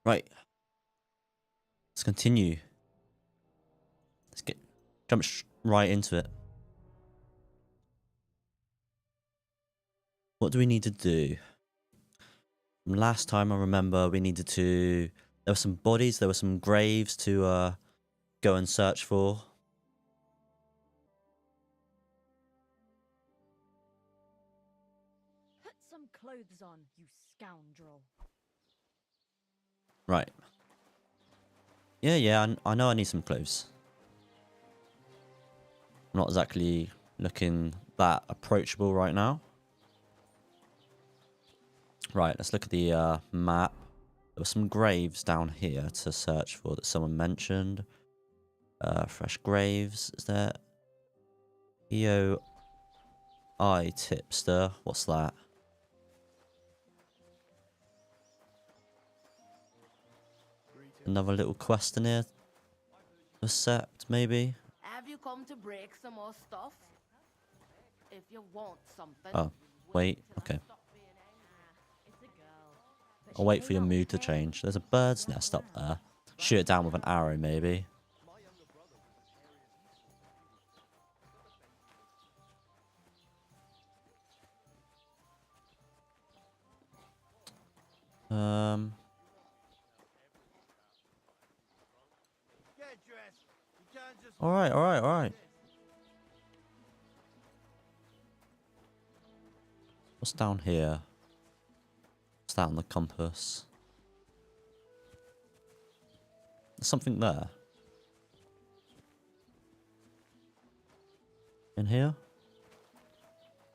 Right. Let's continue. Let's jump right into it. What do we need to do? From last time I remember we needed to... There were some bodies, there were some graves to go and search for. Put some clothes on, you scoundrel. Right. Yeah, I know I need some clothes. I'm not exactly looking that approachable right now. Right, let's look at the map. There were some graves down here to search for that someone mentioned. Fresh graves. Is there... EOI tipster. What's that? Another little quest in here. Accept, maybe? Have you come to break some more stuff? If you want something... Oh, wait. Okay. It's a girl. I'll wait for your mood to change. There's a bird's nest up there. Shoot it down with an arrow, maybe. Alright. What's down here? What's that on the compass? There's something there. In here?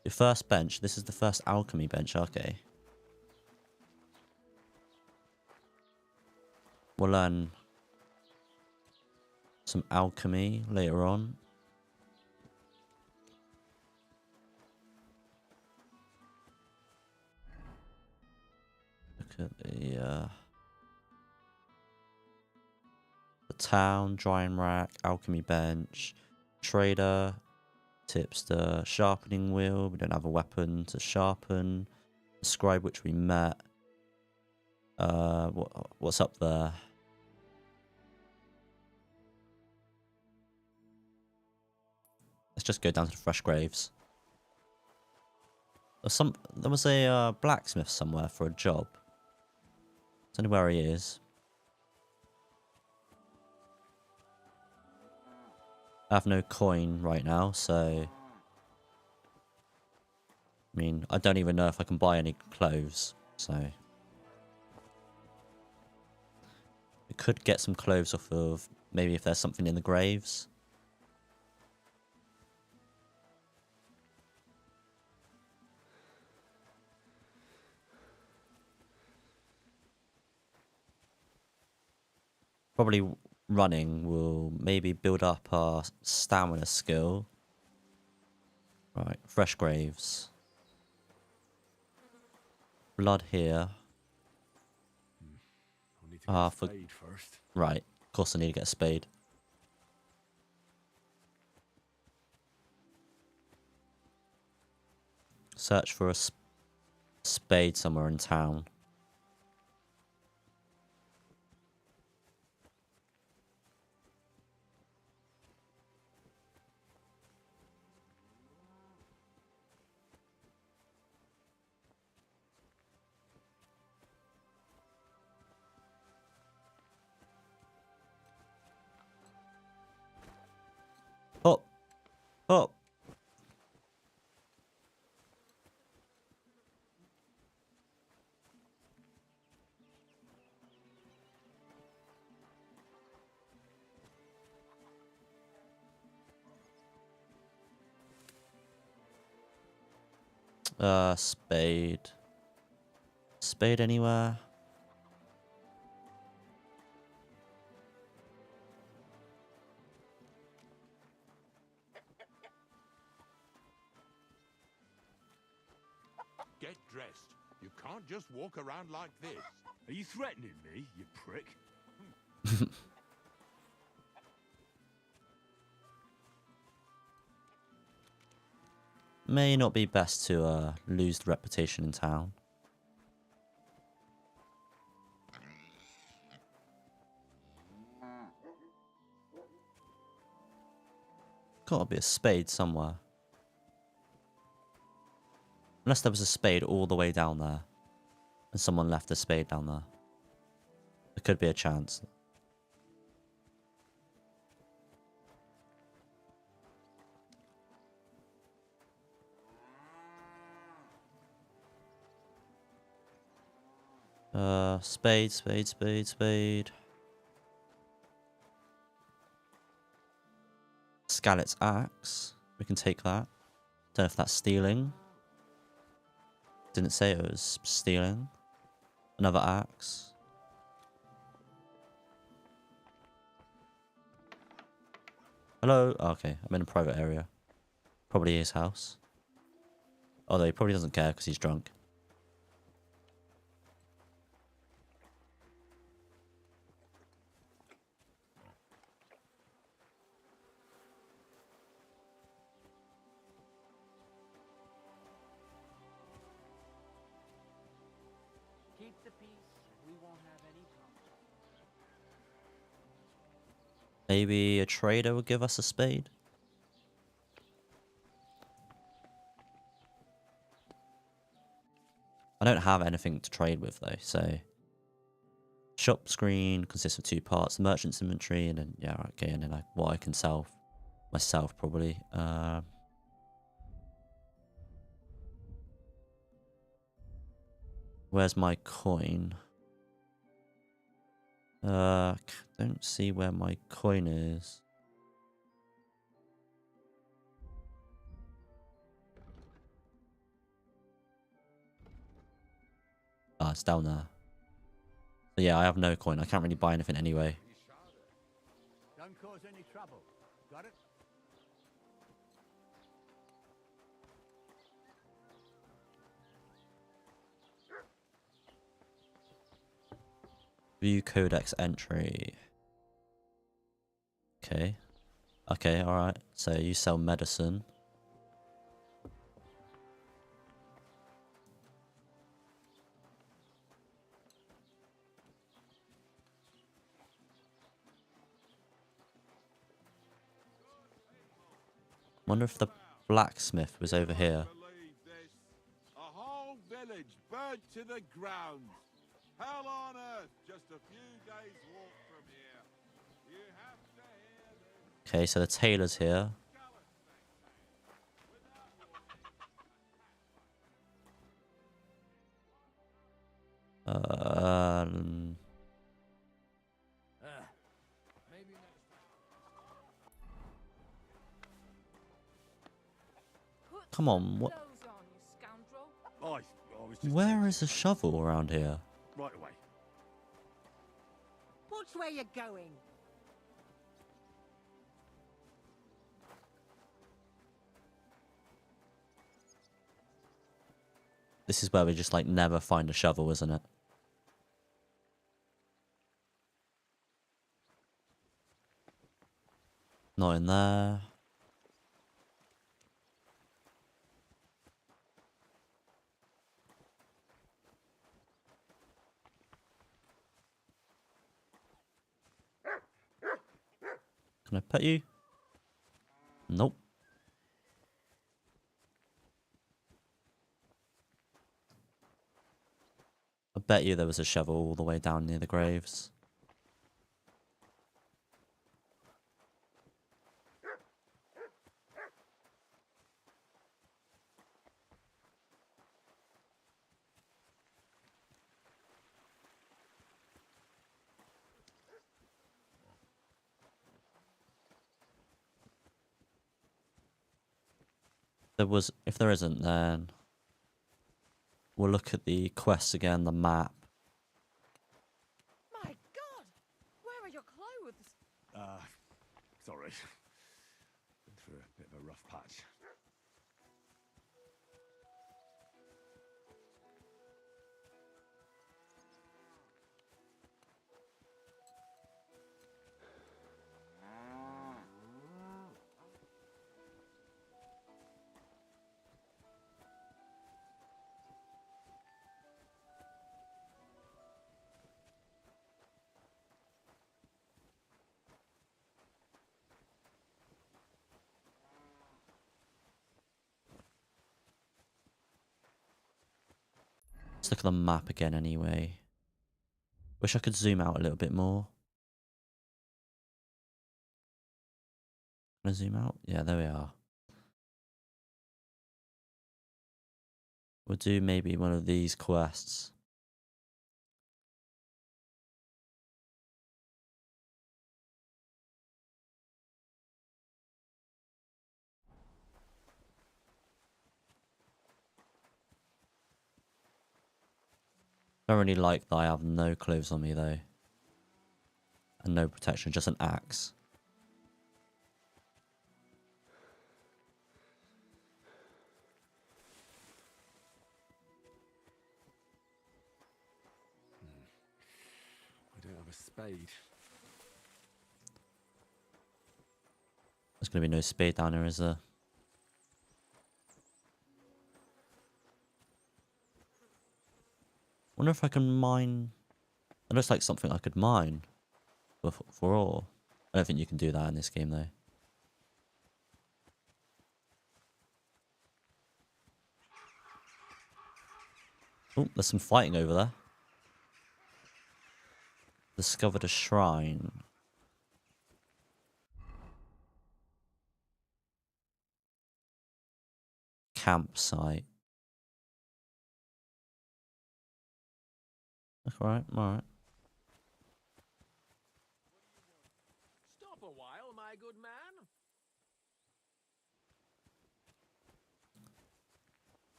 Your first bench. This is the first alchemy bench. Okay. We'll learn some alchemy later on. Look at the town, drying rack, alchemy bench, trader, tipster, sharpening wheel. We don't have a weapon to sharpen. The scribe, which we met. What's up there? Let's just go down to the fresh graves. There was a blacksmith somewhere for a job. I don't know where he is. I have no coin right now, so... I mean, I don't even know if I can buy any clothes, so... We could get some clothes off of... Maybe if there's something in the graves. Probably running will maybe build up our stamina skill. Right, fresh graves. Blood here. First. Right, of course I need to get a spade. Search for a spade somewhere in town. Oh! Spade. Spade anywhere? Get dressed. You can't just walk around like this. Are you threatening me, you prick? May not be best to lose the reputation in town. Gotta be a spade somewhere. Unless there was a spade all the way down there. And someone left a spade down there. There could be a chance. Spade, spade, spade, spade. Scarlet's axe. We can take that. Don't know if that's stealing. Didn't say it was stealing. Another axe. Hello? Oh, okay, I'm in a private area. Probably his house. Although he probably doesn't care because he's drunk. Keep the peace, we won't have any problems. Maybe a trader would give us a spade? I don't have anything to trade with though, so... Shop screen consists of 2 parts, the merchant's inventory, and then, yeah, okay, and then like what I can sell myself probably. Where's my coin? Don't see where my coin is. Ah, it's down there. So yeah, I have no coin. I can't really buy anything anyway. Don't cause any trouble. Got it? View codex entry. Okay. Okay, alright. So you sell medicine. Wonder if the blacksmith was over here. Believe this. A whole village burnt to the ground. Hell on earth, just a few days' walk from here. You have to hear this. Okay, so the tailor's here. Maybe next Put Come on, what? clothes on, you scoundrel. I was just Where is a shovel around here? right away. Watch where you're going. This is where we just like never find a shovel, isn't it? Not in there. Can I pet you? Nope. I bet you there was a shovel all the way down near the graves. There was, if there isn't, then we'll look at the quest again, the map. My God, where are your clothes? Sorry. Been through a bit of a rough patch. look at the map again anyway. Wish I could zoom out a little bit more. Can I zoom out? Yeah, there we are. We'll do maybe one of these quests. Don't really like that I have no clothes on me though. And no protection, just an axe. I don't have a spade. There's gonna be no spade down here, is there? Wonder if I can mine. It looks like something I could mine for ore. I don't think you can do that in this game though. Oh, there's some fighting over there. Discovered a shrine. Campsite. Alright, alright. Stop a while, my good man.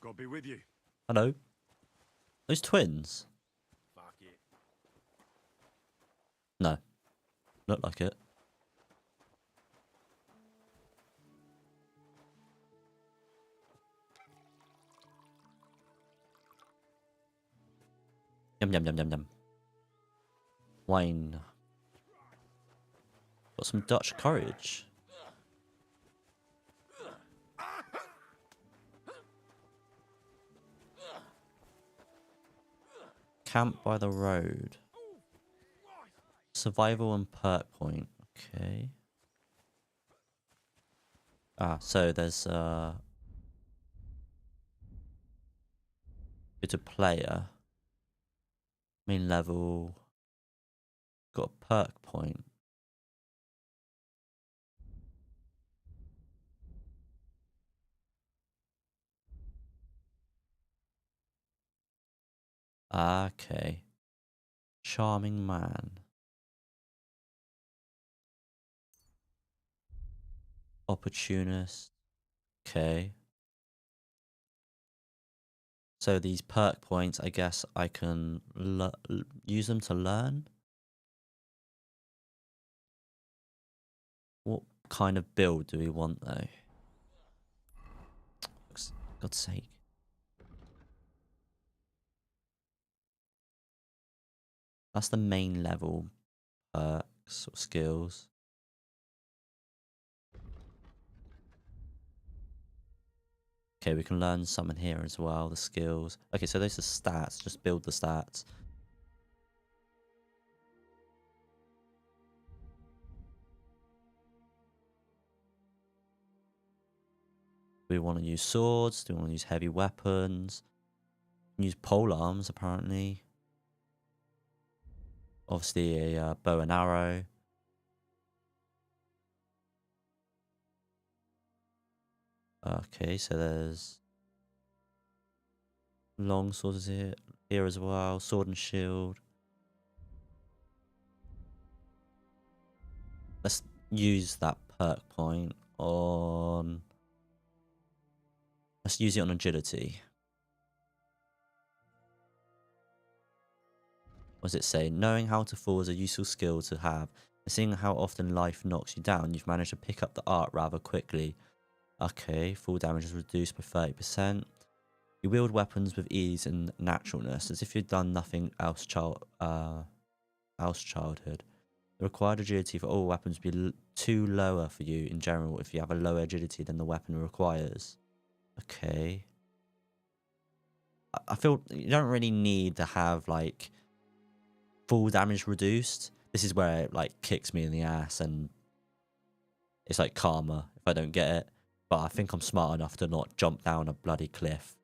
God be with you. Hello? Those twins? Fuck it. No. Look like it. Yum yum yum yum yum. Wine. Got some Dutch courage. Camp by the road. Survival and perk point. Okay. Ah, so there's it's a player. Main level. Got a perk point. Okay. Charming man. Opportunist. Okay. So these perk points, I guess I can use them to learn. What kind of build do we want though? For God's sake. That's the main level perks or skills. Okay, we can learn some in here as well, the skills. Okay, so those are stats, just build the stats. Do we want to use swords? Do we want to use heavy weapons? Use pole arms, apparently. Obviously, a bow and arrow. Okay, so there's long swords here as well. Sword and shield. Let's use that perk point on... Let's use it on agility. What does it say? Knowing how to fall is a useful skill to have. And seeing how often life knocks you down, you've managed to pick up the art rather quickly. Okay, fall damage is reduced by 30%. You wield weapons with ease and naturalness, as if you'd done nothing else childhood. The required agility for all weapons would be too lower for you in general if you have a lower agility than the weapon requires. Okay. I feel you don't really need to have, like, full damage reduced. This is where it, like, kicks me in the ass, and it's like karma if I don't get it. But I think I'm smart enough to not jump down a bloody cliff.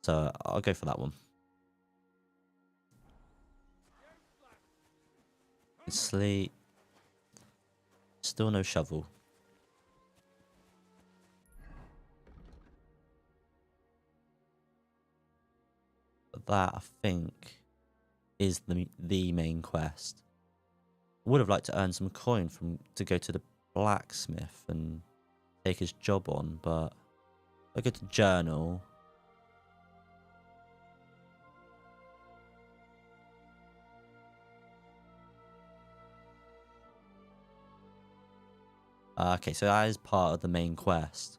So I'll go for that one. Sleep. Still no shovel. But that, I think, is the main quest. I would have liked to earn some coin to go to the blacksmith and take his job on, but if I go to journal. Okay, so that is part of the main quest.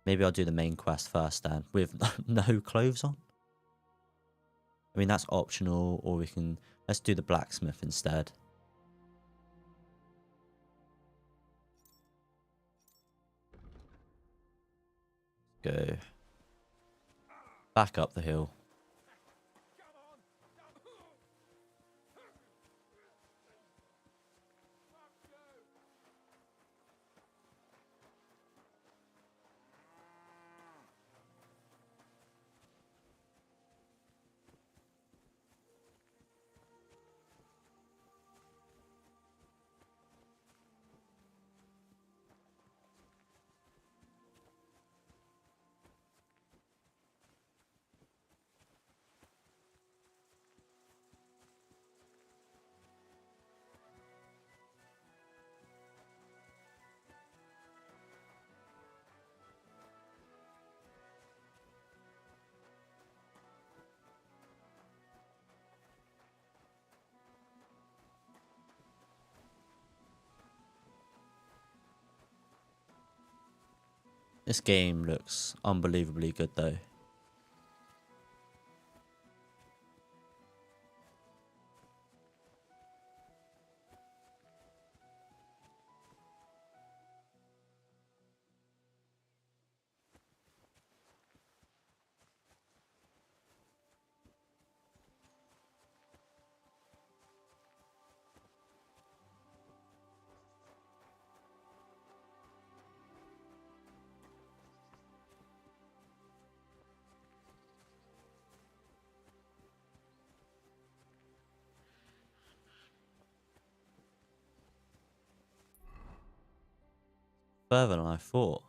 Maybe I'll do the main quest first then, with no clothes on. I mean, that's optional, or let's do the blacksmith instead. Go back up the hill. This game looks unbelievably good though. Further than I thought.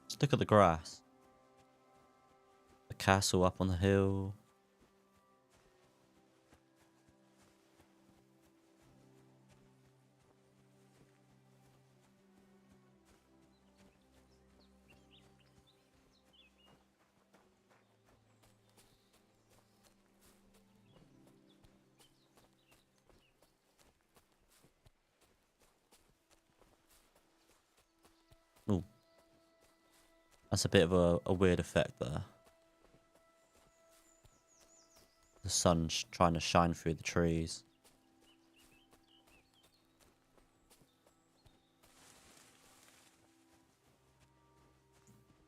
Just look at the grass. The castle up on the hill. Ooh. That's a bit of a weird effect there. The sun's trying to shine through the trees.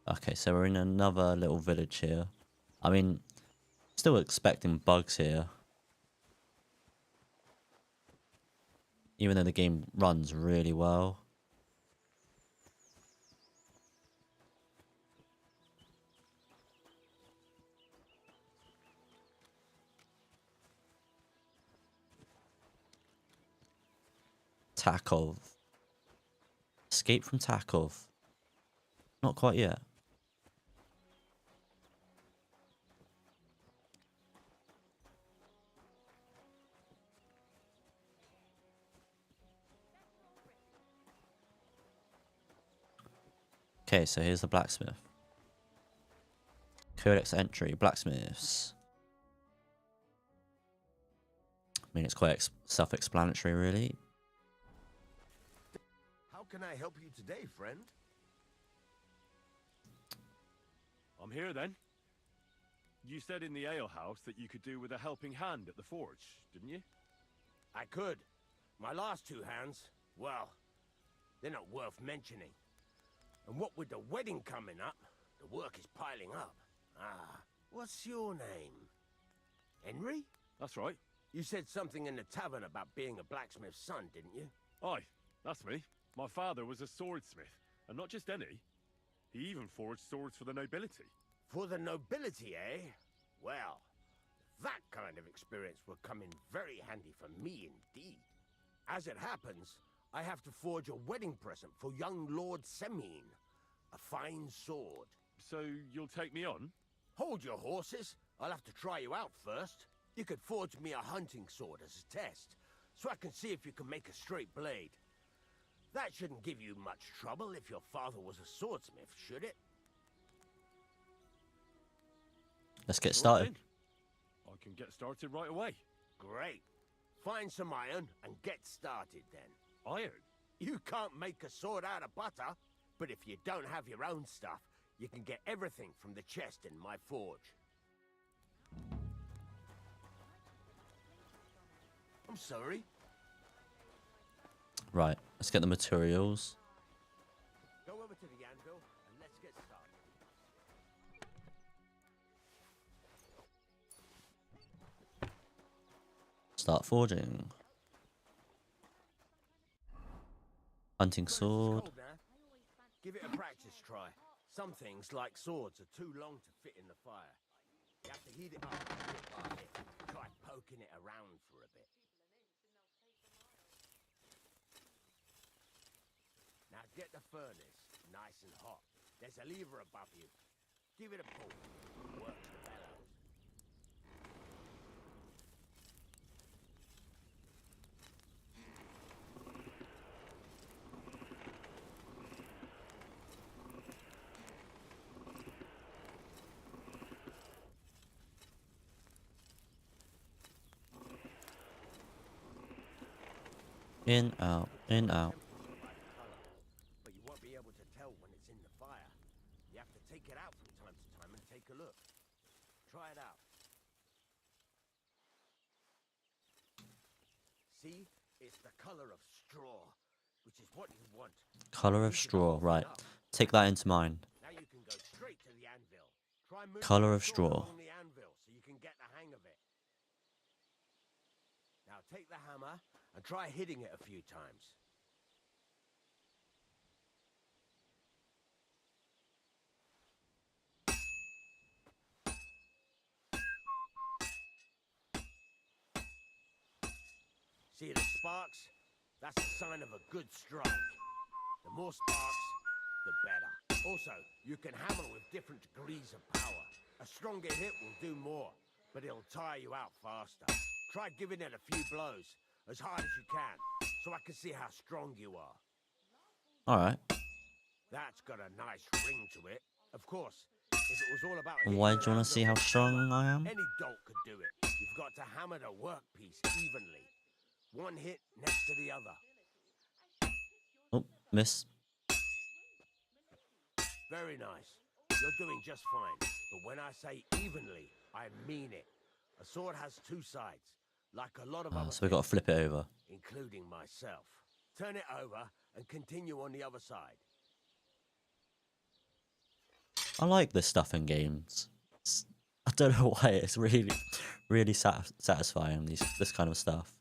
Okay, so we're in another little village here. I mean, still expecting bugs here. Even though the game runs really well. Tarkov. Escape from Tarkov. Not quite yet. Okay, so here's the blacksmith. Codex entry, blacksmiths. I mean, it's quite self-explanatory, really. How can I help you today, friend? I'm here then. You said in the alehouse that you could do with a helping hand at the forge, didn't you? I could. My last two hands, well, they're not worth mentioning. And what with the wedding coming up, the work is piling up. Ah, what's your name? Henry? That's right. You said something in the tavern about being a blacksmith's son, didn't you? Aye, that's me. My father was a swordsmith, and not just any. He even forged swords for the nobility. For the nobility, eh? Well, that kind of experience will come in very handy for me indeed. As it happens, I have to forge a wedding present for young Lord Semine. A fine sword. So you'll take me on? Hold your horses. I'll have to try you out first. You could forge me a hunting sword as a test, so I can see if you can make a straight blade. That shouldn't give you much trouble if your father was a swordsmith, should it? Let's get Sure started. thing. I can get started right away. Great. Find some iron and get started then. Iron? You can't make a sword out of butter, but if you don't have your own stuff, you can get everything from the chest in my forge. I'm sorry. Right, let's get the materials. Go over to the anvil and let's get started. Start forging. Hunting sword. It's cold now. Give it a practice try. Some things, like swords, are too long to fit in the fire. You have to heat it up bit by bit. Try poking it around for a bit. Now get the furnace nice and hot. There's a lever above you. Give it a pull. Work the bellows. In, out, in, out. But you won't be able to tell when it's in the fire. You have to take it out from time to time and take a look. Try it out. See? It's the color of straw, which is what you want. Color of straw, right. Take that into mind. Now you can go straight to the anvil. Try moving Colour the of sword straw. along the anvil so you can get the hang of it. Now take the hammer and try hitting it a few times. See the sparks? That's a sign of a good strike. The more sparks, the better. Also, you can hammer with different degrees of power. A stronger hit will do more, but it'll tire you out faster. Try giving it a few blows, as hard as you can, so I can see how strong you are. Alright. That's got a nice ring to it. Of course, if it was all about Why hitting do you an want to see anvil how with strong hammer, I am? any dolt could do it. You've got to hammer the workpiece evenly. One hit next to the other. Oh, miss. Very nice. You're doing just fine. But when I say evenly, I mean it. A sword has two sides, like a lot of other So we got to flip it over. things, including myself. Turn it over and continue on the other side. I like this stuff in games. I don't know why, it's really, really satisfying, this kind of stuff.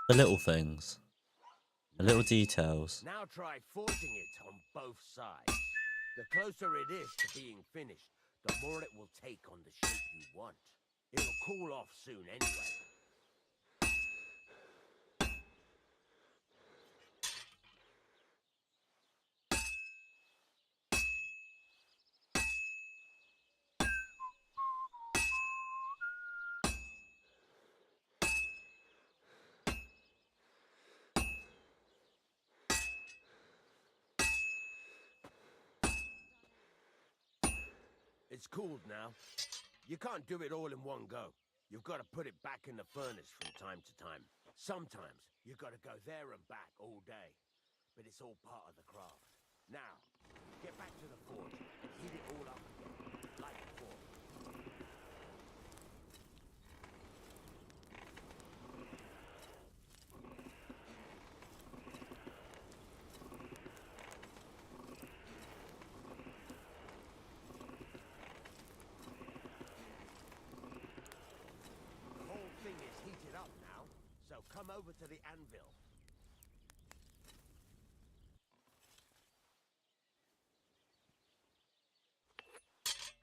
The little things. The little details. Now try forging it on both sides. The closer it is to being finished, the more it will take on the shape you want. It'll cool off soon anyway. It's cooled now. You can't do it all in one go. You've got to put it back in the furnace from time to time. Sometimes you've got to go there and back all day. But it's all part of the craft. Now, Get back to the forge and heat it all up again, like before. The whole thing is heated up now, so come over to the anvil.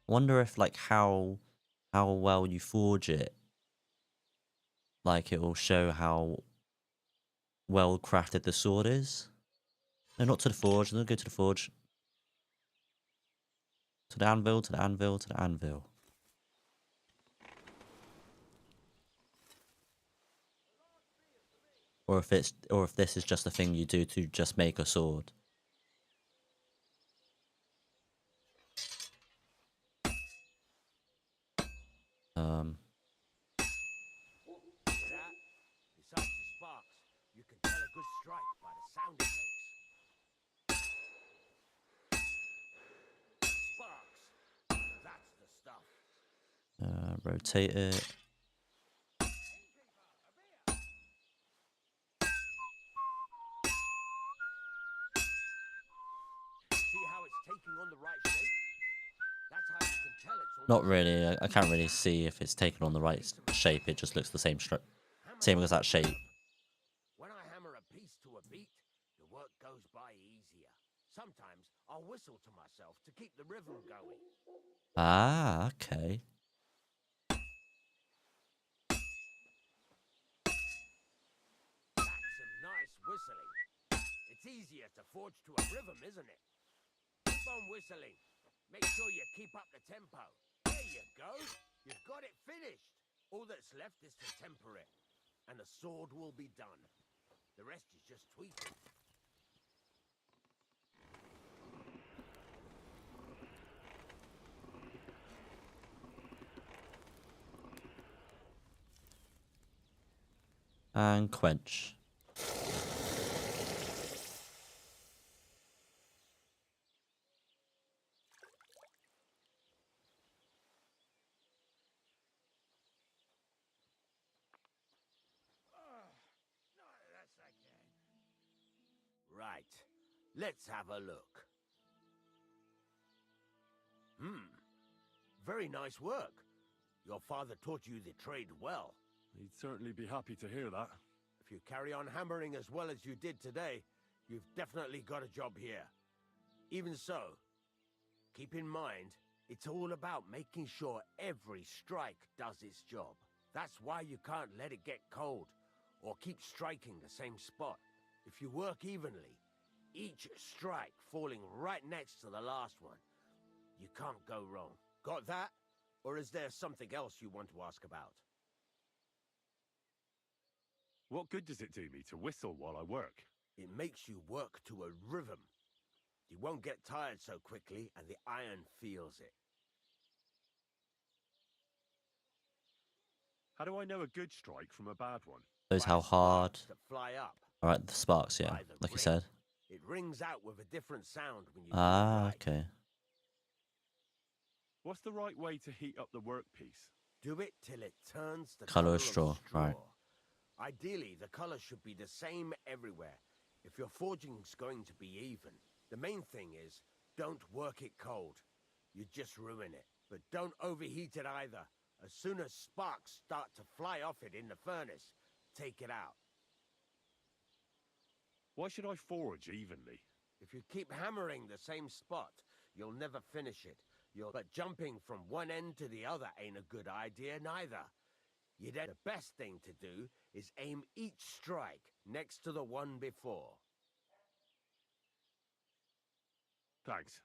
Wonder if like how well you forge it, like it will show how well crafted the sword is. No, not to the forge. No, go to the forge. To the anvil. To the anvil. To the anvil. Or if this is just a thing you do to just make a sword. Hear that? Besides the sparks, you can tell a good strike by the sound it makes. Sparks. That's the stuff. Rotate it. See how it's taking on the right shape? That's how you can tell it's almost Not really. I can't really see if it's taken on the right shape. It just looks the same same as that shape. When I hammer a piece to a beat, the work goes by easier. Sometimes I'll whistle to myself to keep the rhythm going. Ah, okay. That's some nice whistling. It's easier to forge to a rhythm, isn't it? Keep on whistling. Make sure you keep up the tempo. There you go. You've got it finished. All that's left is to temper it, and the sword will be done. The rest is just tweaking. And quench. Right. Let's have a look. Very nice work. Your father taught you the trade well. He'd certainly be happy to hear that. If you carry on hammering as well as you did today, you've definitely got a job here. Even so, keep in mind, it's all about making sure every strike does its job. That's why you can't let it get cold, or keep striking the same spot. If you work evenly, each strike falling right next to the last one, you can't go wrong. Got that? Or is there something else you want to ask about? What good does it do me to whistle while I work? It makes you work to a rhythm. You won't get tired so quickly, and the iron feels it. How do I know a good strike from a bad one? Shows By how the hard. sparks that fly up. Alright, the sparks, yeah. By the Like you ring. said. It rings out with a different sound when you Ah, do it right. okay. What's the right way to heat up the workpiece? Do it till it turns the Colour color of straw, straw. right. Ideally, the color should be the same everywhere. If your forging's going to be even, the main thing is, don't work it cold. You just ruin it. But don't overheat it either. As soon as sparks start to fly off it in the furnace, take it out. Why should I forge evenly? If you keep hammering the same spot, you'll never finish it. But jumping from one end to the other ain't a good idea neither. The best thing to do is aim each strike next to the one before. Thanks.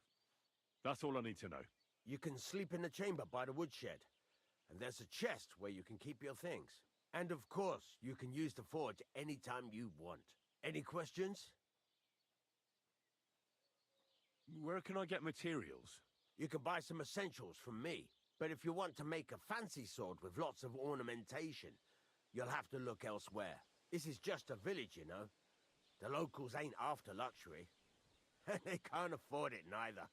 That's all I need to know. You can sleep in the chamber by the woodshed. And there's a chest where you can keep your things. And of course, you can use the forge anytime you want. Any questions? Where can I get materials? You can buy some essentials from me. But if you want to make a fancy sword with lots of ornamentation, you'll have to look elsewhere. This is just a village, you know. The locals ain't after luxury. They can't afford it neither.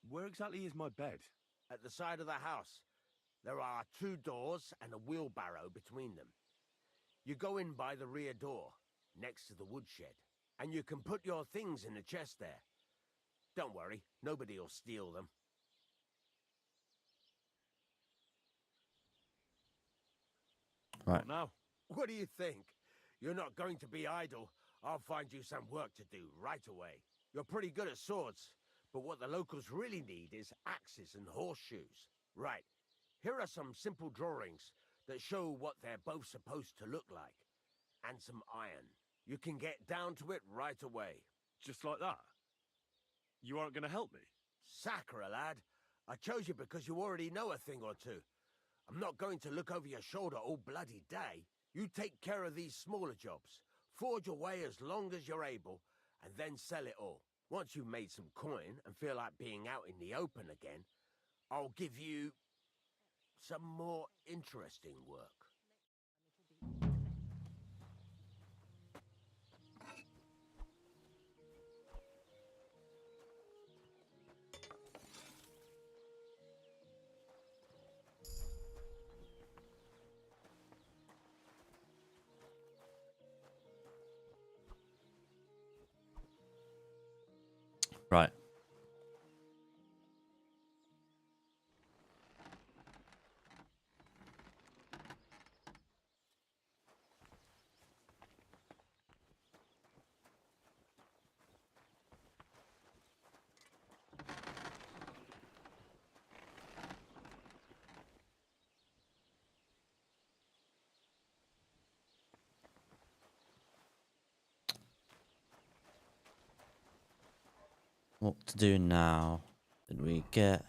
Where exactly is my bed? At the side of the house, there are 2 doors and a wheelbarrow between them. You go in by the rear door, next to the woodshed, and you can put your things in the chest there. Don't worry, nobody will steal them. Right. What now? What do you think? You're not going to be idle. I'll find you some work to do right away. You're pretty good at swords, but what the locals really need is axes and horseshoes. Right, here are some simple drawings that show what they're both supposed to look like. And some iron. You can get down to it right away. Just like that? You aren't going to help me? Sacre, lad. I chose you because you already know a thing or two. I'm not going to look over your shoulder all bloody day. You take care of these smaller jobs. Forge away as long as you're able, and then sell it all. Once you've made some coin and feel like being out in the open again, I'll give you some more interesting work. Right. What to do now? Did we get...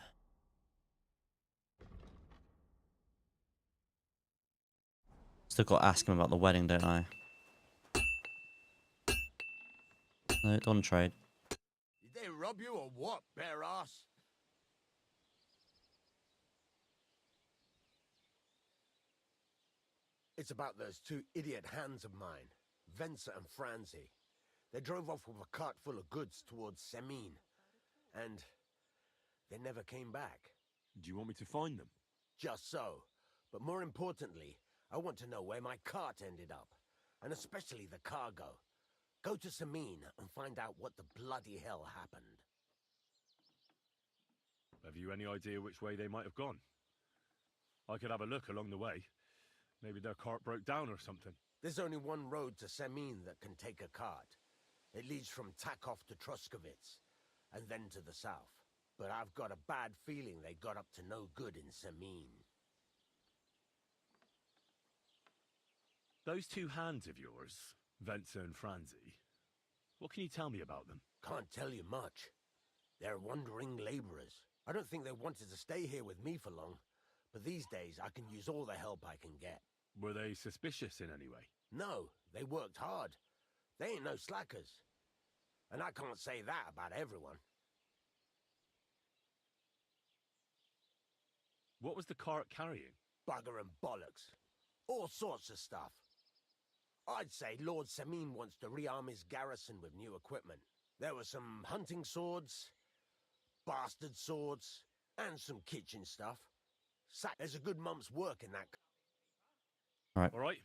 Still got to ask him about the wedding, don't I? No, don't trade. Did they rob you or what, bare ass? It's about those 2 idiot hands of mine, Venser and Franzi. They drove off with a cart full of goods towards Semin, and they never came back. Do you want me to find them? Just so. But more importantly, I want to know where my cart ended up, and especially the cargo. Go to Semin and find out what the bloody hell happened. Have you any idea which way they might have gone? I could have a look along the way. Maybe their cart broke down or something. There's only one road to Semin that can take a cart. It leads from Takov to Troskovitz, and then to the south. But I've got a bad feeling they got up to no good in Semin. Those 2 hands of yours, Venser and Franzi, what can you tell me about them? Can't tell you much. They're wandering laborers. I don't think they wanted to stay here with me for long, but these days I can use all the help I can get. Were they suspicious in any way? No, they worked hard. They ain't no slackers. And I can't say that about everyone. What was the cart carrying? Bugger and bollocks. All sorts of stuff. I'd say Lord Semin wants to rearm his garrison with new equipment. There were some hunting swords, bastard swords, and some kitchen stuff. There's a good month's work in that. All right.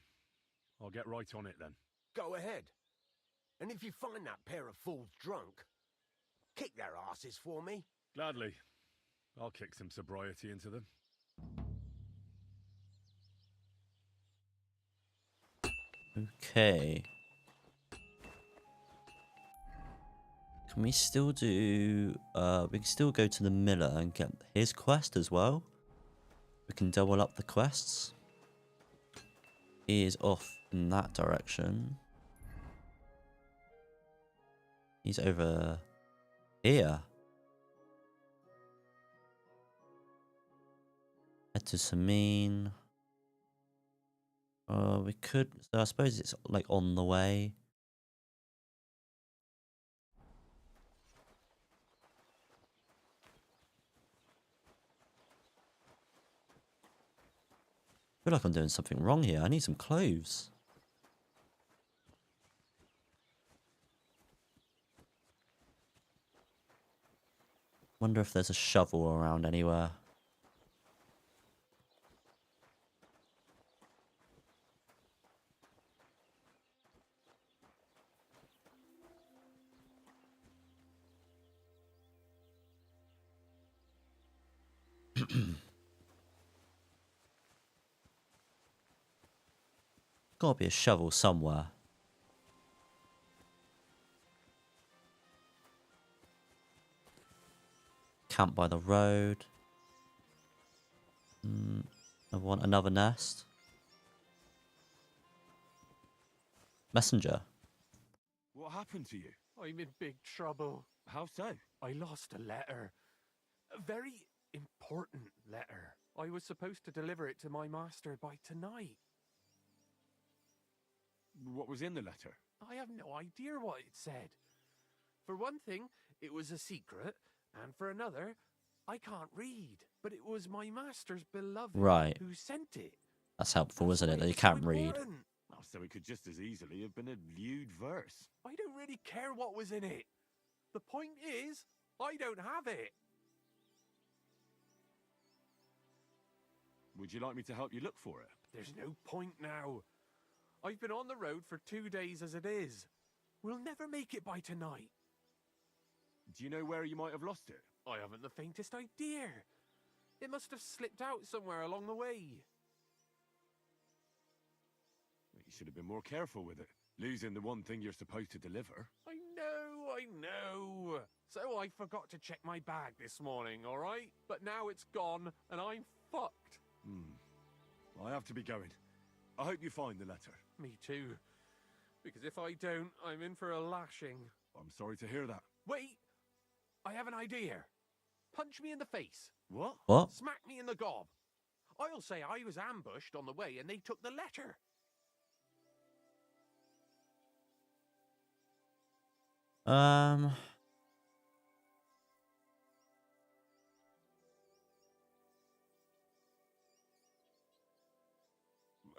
I'll get right on it then. Go ahead. And if you find that pair of fools drunk, kick their asses for me. Gladly. I'll kick some sobriety into them. Okay. Can we still do... we can still go to the miller and get his quest as well. We can double up the quests. He is off in that direction. He's over here. Head to Samin. We could... So I suppose it's like on the way. I feel like I'm doing something wrong here. I need some cloves. Wonder if there's a shovel around anywhere. Gotta be a shovel somewhere. Camp by the road. I want another nest. Messenger. What happened to you? I'm in big trouble. How so? I lost a letter. A very important letter. I was supposed to deliver it to my master by tonight. What was in the letter? I have no idea what it said. For one thing, it was a secret, and for another, I can't read. But it was my master's beloved Right. who sent it. That's helpful, That's isn't it? why That you it's so can't read. important. Oh, so it could just as easily have been a lewd verse. I don't really care what was in it. The point is, I don't have it. Would you like me to help you look for it? There's no point now. I've been on the road for 2 days as it is. We'll never make it by tonight. Do you know where you might have lost it? I haven't the faintest idea. It must have slipped out somewhere along the way. You should have been more careful with it. Losing the one thing you're supposed to deliver. I know. So I forgot to check my bag this morning, all right? But now it's gone, and I'm fucked. I have to be going. I hope you find the letter. Me too. Because if I don't, I'm in for a lashing. I'm sorry to hear that. Wait! I have an idea. Punch me in the face. What? What? Smack me in the gob. I'll say I was ambushed on the way and they took the letter.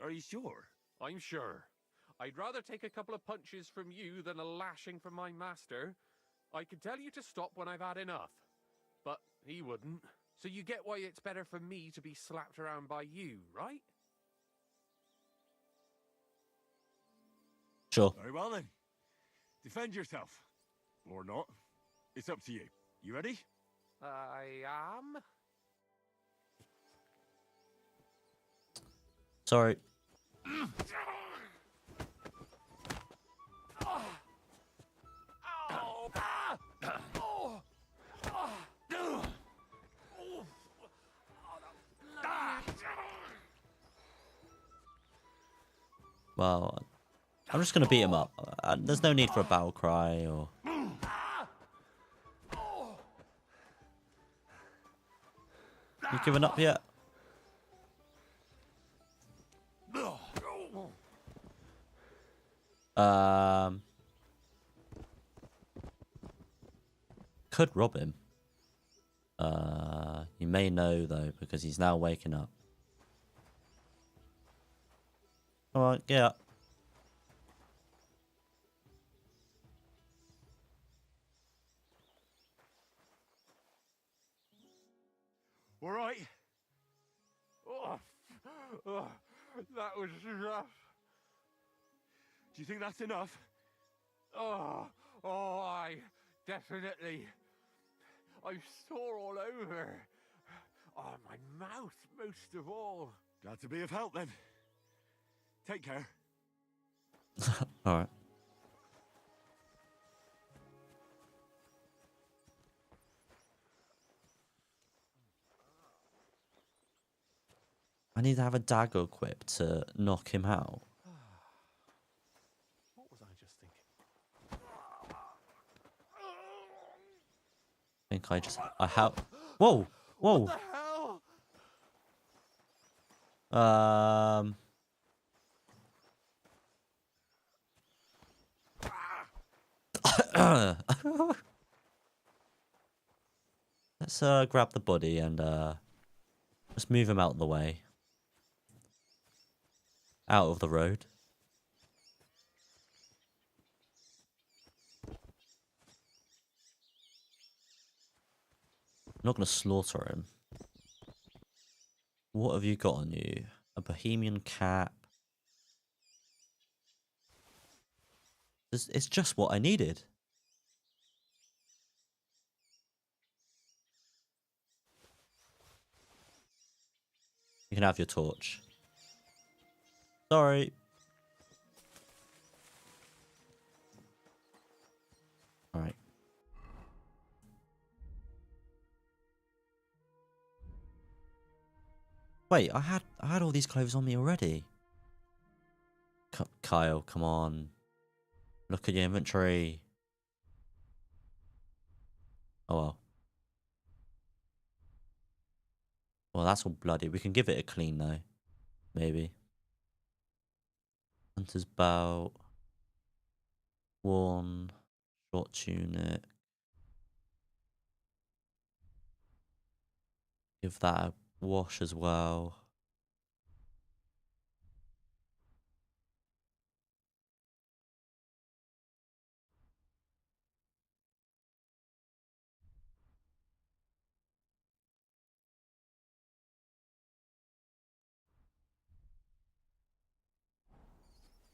Are you sure? I'm sure. I'd rather take a couple of punches from you than a lashing from my master. I could tell you to stop when I've had enough. But he wouldn't. So you get why it's better for me to be slapped around by you, right? Sure. Very well then. Defend yourself. Or not. It's up to you. You ready? I am. Sorry. Well, I'm just gonna beat him up. There's no need for a battle cry or. You giving up yet? Could rob him. You may know though because he's now waking up. All right, get up. All right. That was rough. Do you think that's enough? I definitely. I'm sore all over. Oh, my mouth most of all. Glad to be of help then. Take care. All right. I need to have a dagger equipped to knock him out. What was I just thinking? I have. Whoa! Whoa! What the hell? Let's grab the body and just move him out of the way. Out of the road. I'm not going to slaughter him. What have you got on you? A Bohemian cap. It's just what I needed. You can have your torch. Sorry. Alright. Wait, I had all these clothes on me already. Kyle, come on. Look at your inventory. Oh well. Well, that's all bloody. We can give it a clean though. Maybe. Hunter's belt. Worn. Short tunic. Give that a wash as well.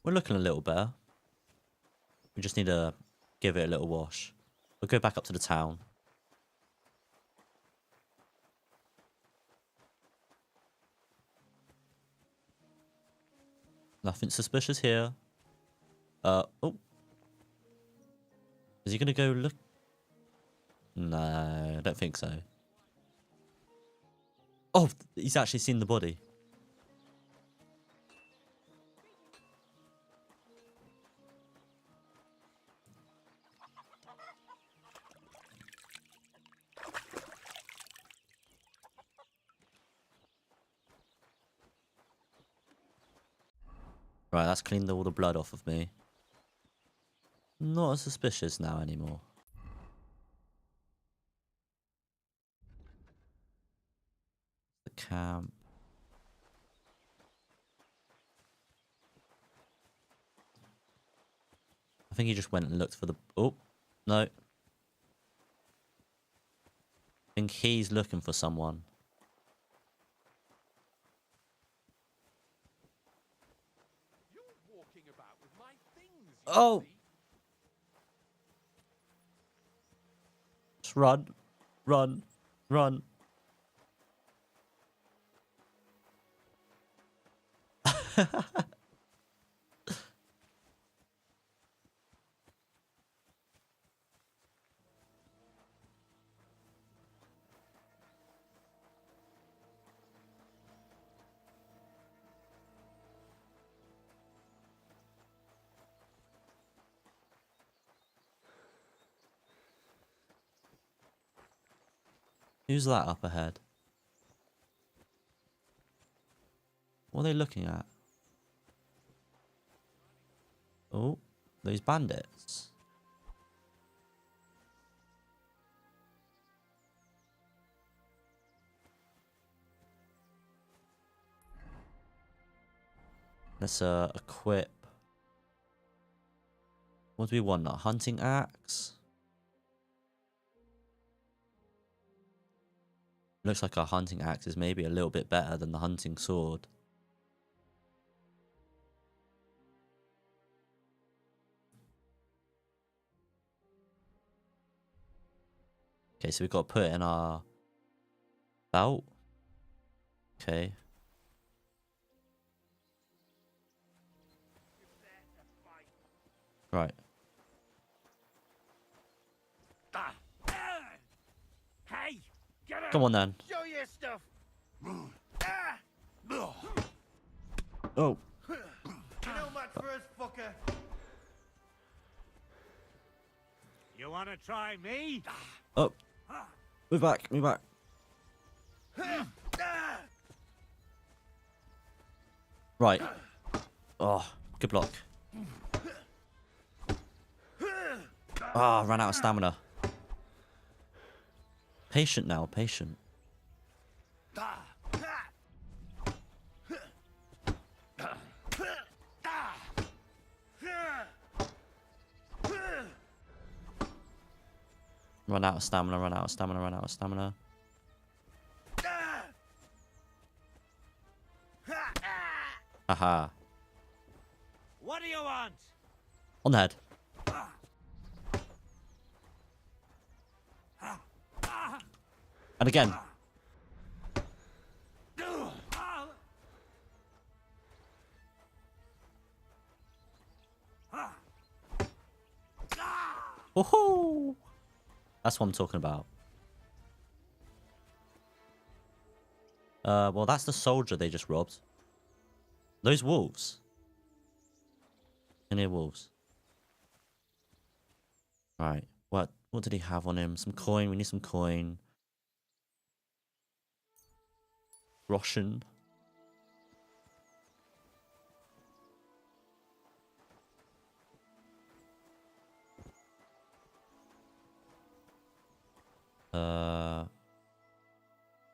We're looking a little better. We just need to give it a little wash. We'll go back up to the town. Nothing suspicious here. Oh. Is he gonna go look? No, I don't think so. Oh, he's actually seen the body. Right, that's cleaned all the blood off of me. Not as suspicious now anymore. The camp. I think he just went and looked for the... Oh, no. I think he's looking for someone. You're walking about with my things, you Oh! see. Just run. Run. Run. Who's that up ahead? What are they looking at? Oh, those bandits. Let's equip. What do we want? A hunting axe? Looks like our hunting axe is maybe a little bit better than the hunting sword. Okay, so we've got to put it in our belt. Okay. Right. Hey, get up! Come on then. Show your stuff. Oh. You know much for us, fucker. You wanna try me? Oh. Move back. Move back. Right. Oh, good block. Ah, ran out of stamina. Patient now, patient. Run out of stamina, run out of stamina, run out of stamina. Haha. What do you want? On the head. And again. Woohoo! That's what I'm talking about. Well, that's the soldier they just robbed. Those wolves. Can hear wolves. Right. What did he have on him? Some coin. We need some coin. Roshan.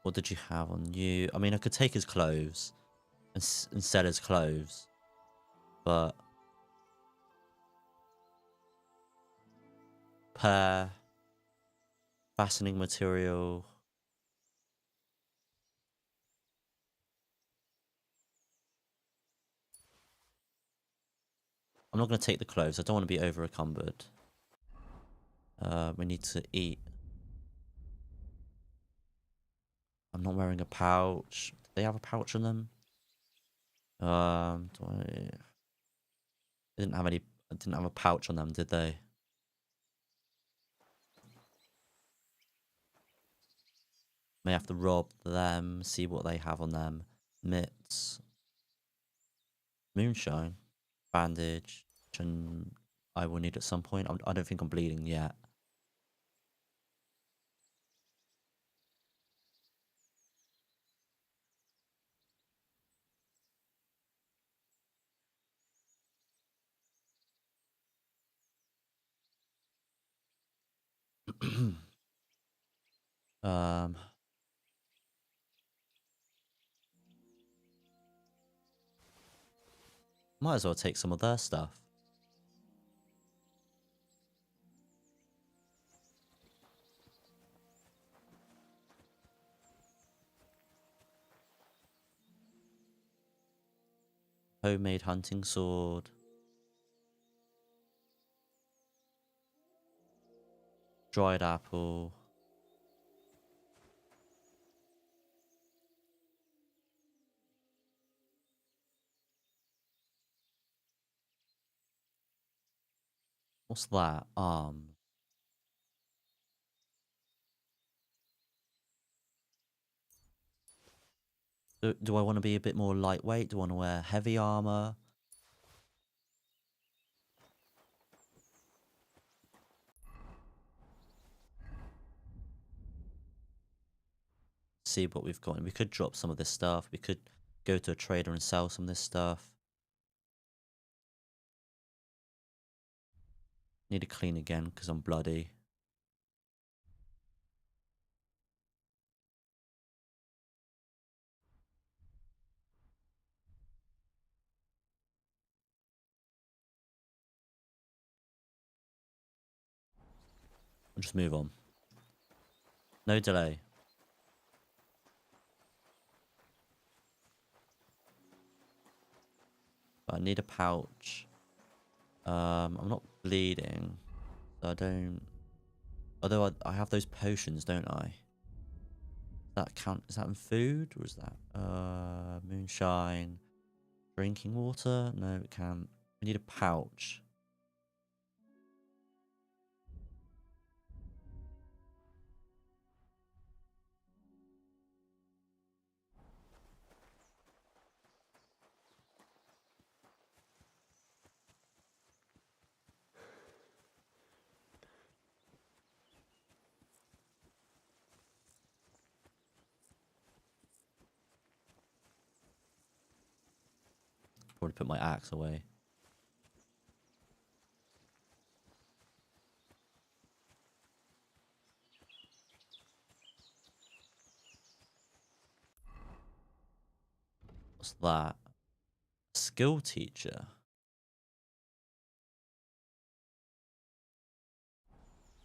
What did you have on you? I mean, I could take his clothes and sell his clothes, but pear, fastening material. I'm not going to take the clothes. I don't want to be over encumbered. We need to eat. I'm not wearing a pouch. Do they have a pouch on them? I didn't have any. I didn't have a pouch on them, did they? May have to rob them. See what they have on them. Mitts. Moonshine. Bandage. And I will need at some point. I don't think I'm bleeding yet. um, might as well take some of their stuff. Homemade hunting sword. Dried apple. What's that? Do I want to be a bit more lightweight? Do I want to wear heavy armor? See what we've got. And we could drop some of this stuff. We could go to a trader and sell some of this stuff. Need to clean again because I'm bloody. We'll just move on. No delay. But I need a pouch. I'm not bleeding. So I don't... Although I have those potions, don't I? That count? Is that in food? Or is that... moonshine. Drinking water? No, it can't. We need a pouch. Probably put my axe away. What's that? Skill teacher.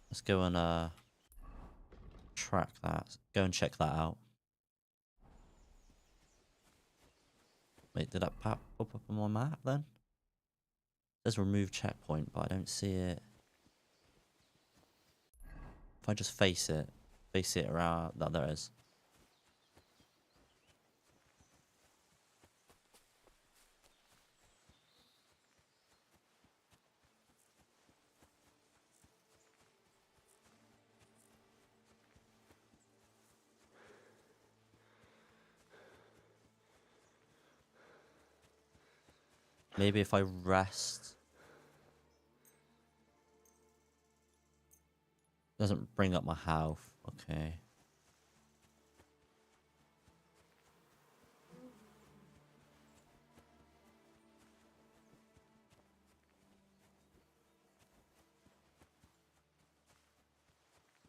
Let's go and track that. Go and check that out. Wait, did that pop up on my map then? There's remove checkpoint, but I don't see it. If I just face it around. No, there it is. Maybe if I rest. Doesn't bring up my health. Okay.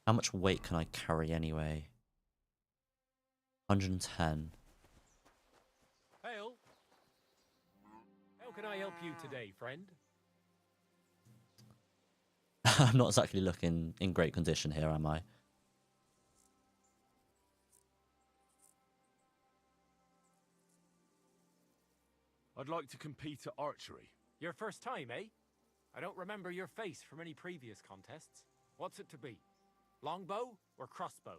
How much weight can I carry anyway? 110. Hail. How can I help you today, friend? I'm not exactly looking in great condition here, am I? I'd like to compete at archery. Your first time, eh? I don't remember your face from any previous contests. What's it to be? Longbow or crossbow?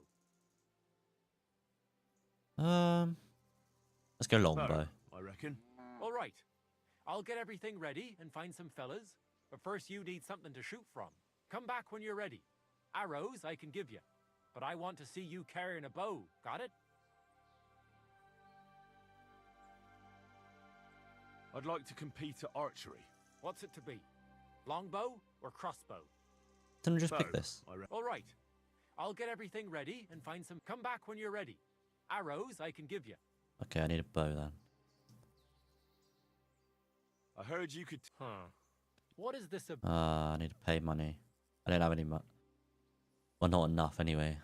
Let's go longbow. I reckon. All right. I'll get everything ready and find some fellas. But first you need something to shoot from. Come back when you're ready. Arrows I can give you. But I want to see you carrying a bow. Got it? I'd like to compete at archery. What's it to be? Longbow or crossbow? Didn't I just pick Bow, this? I reckon. All right. I'll get everything ready and find some... Come back when you're ready. Arrows I can give you. Okay, I need a bow then. I heard you could. Huh. What is this about? I need to pay money. I don't have any money. Well, not enough anyway.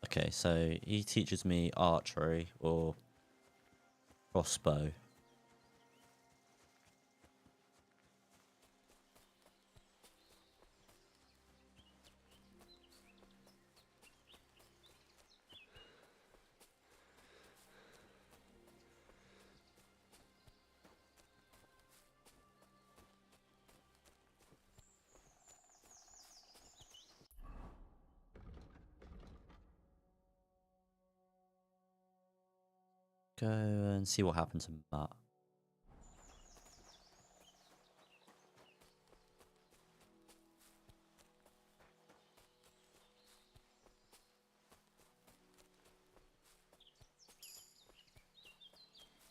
Okay, so he teaches me archery or crossbow. Go and see what happens in that.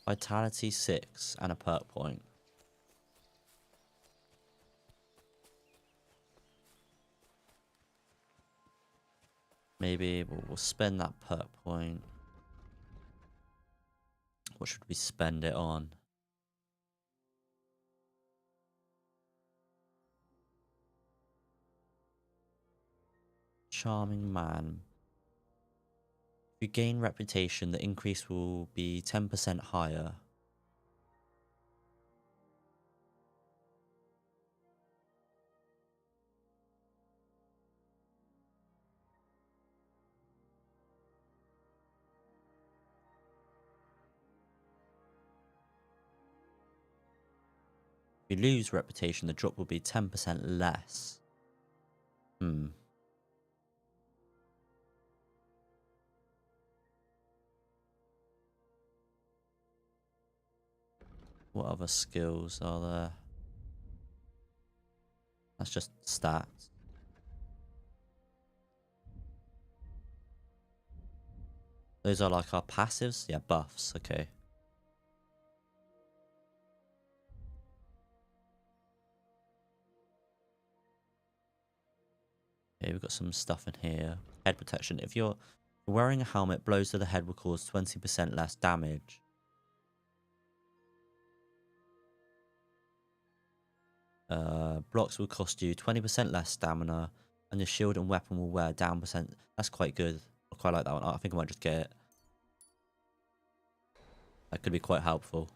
Vitality 6 and a perk point. Maybe we'll spend that perk point. What should we spend it on? Charming man. If you gain reputation, the increase will be 10% higher. If you lose reputation, the drop will be 10% less. What other skills are there? That's just stats. Those are like our passives? Yeah, buffs, okay. Okay, we've got some stuff in here. Head protection. If you're wearing a helmet, blows to the head will cause 20% less damage. Blocks will cost you 20% less stamina, and your shield and weapon will wear down percent. That's quite good. I quite like that one. I think I might just get it. That could be quite helpful.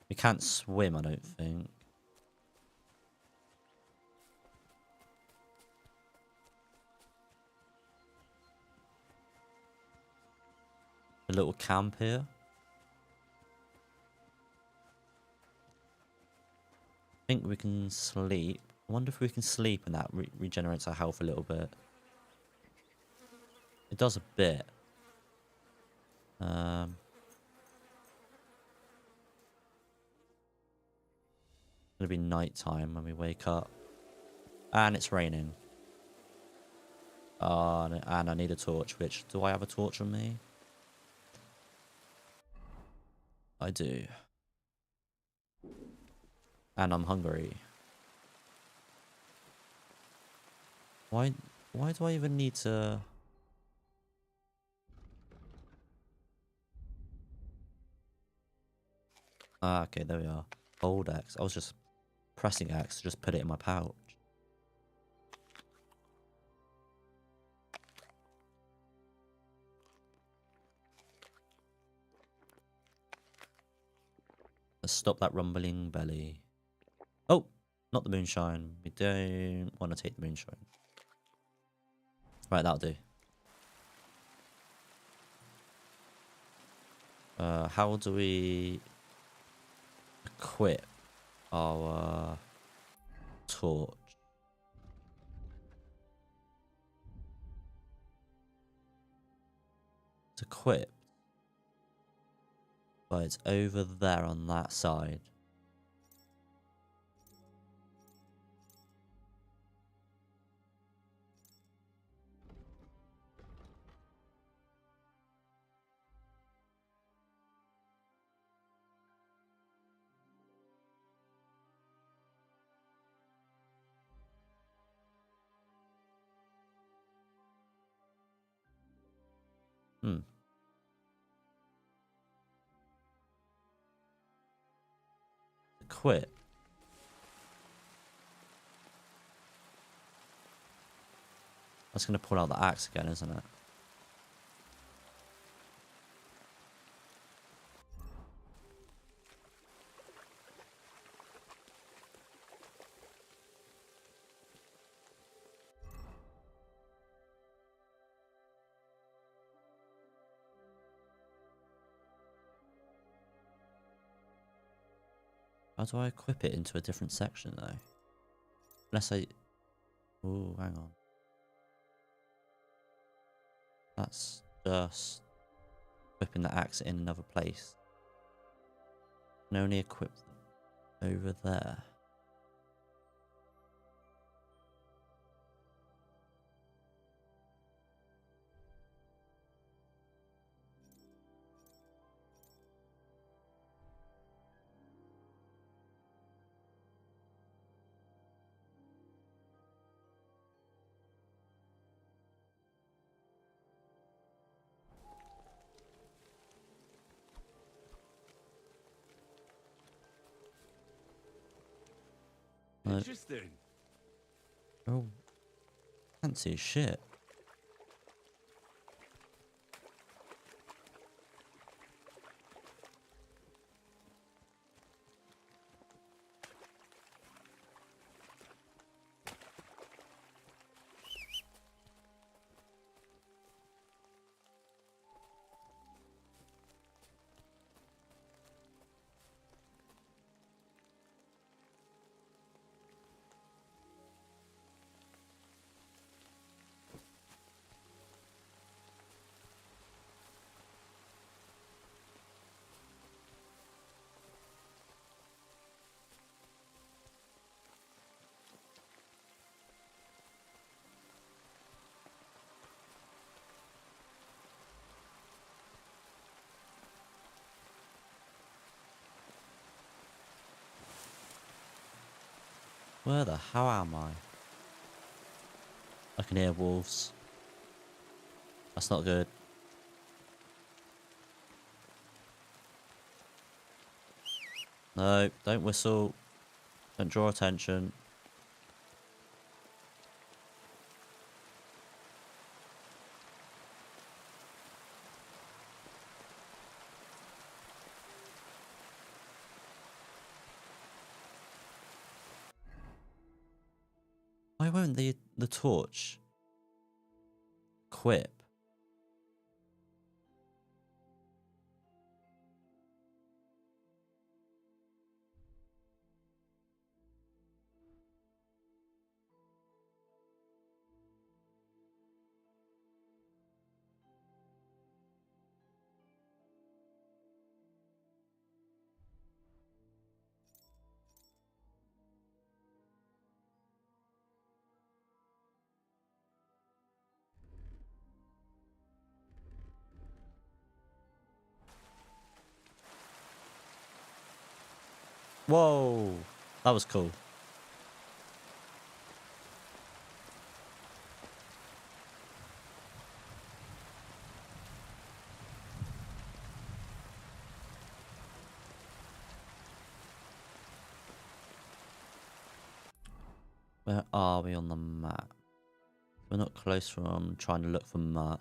We can't swim, I don't think. A little camp here. I think we can sleep. I wonder if we can sleep and that regenerates our health a little bit. It does a bit. It's gonna be night time when we wake up. And it's raining. And I need a torch, which... Do I have a torch on me? I do. And I'm hungry. Why do I even need to... Ah, okay, there we are. Hold X. I was just pressing X to just put it in my pouch. Let's stop that rumbling belly. Oh, not the moonshine. We don't want to take the moonshine. Right, that'll do. How do we equip our torch? It's equipped, but it's over there on that side. Equip. That's going to pull out the axe again, isn't it? How do I equip it into a different section, though? Unless I... Ooh, hang on. That's just equipping the axe in another place. Can only equip them over there. Interesting. Oh, can't see shit. Where the hell am I? I can hear wolves. That's not good. No, don't whistle. Don't draw attention. Why won't the torch equip? Whoa! That was cool. Where are we on the map? We're not close from trying to look for Mutt.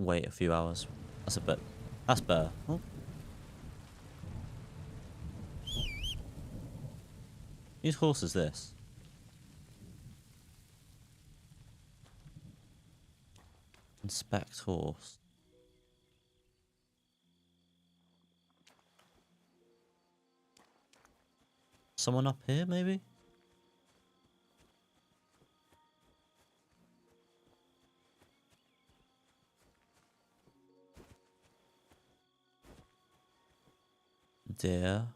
Wait a few hours. That's a bit. That's better. Oh. Whose horse is this? Inspect horse. Someone up here, maybe? Deer.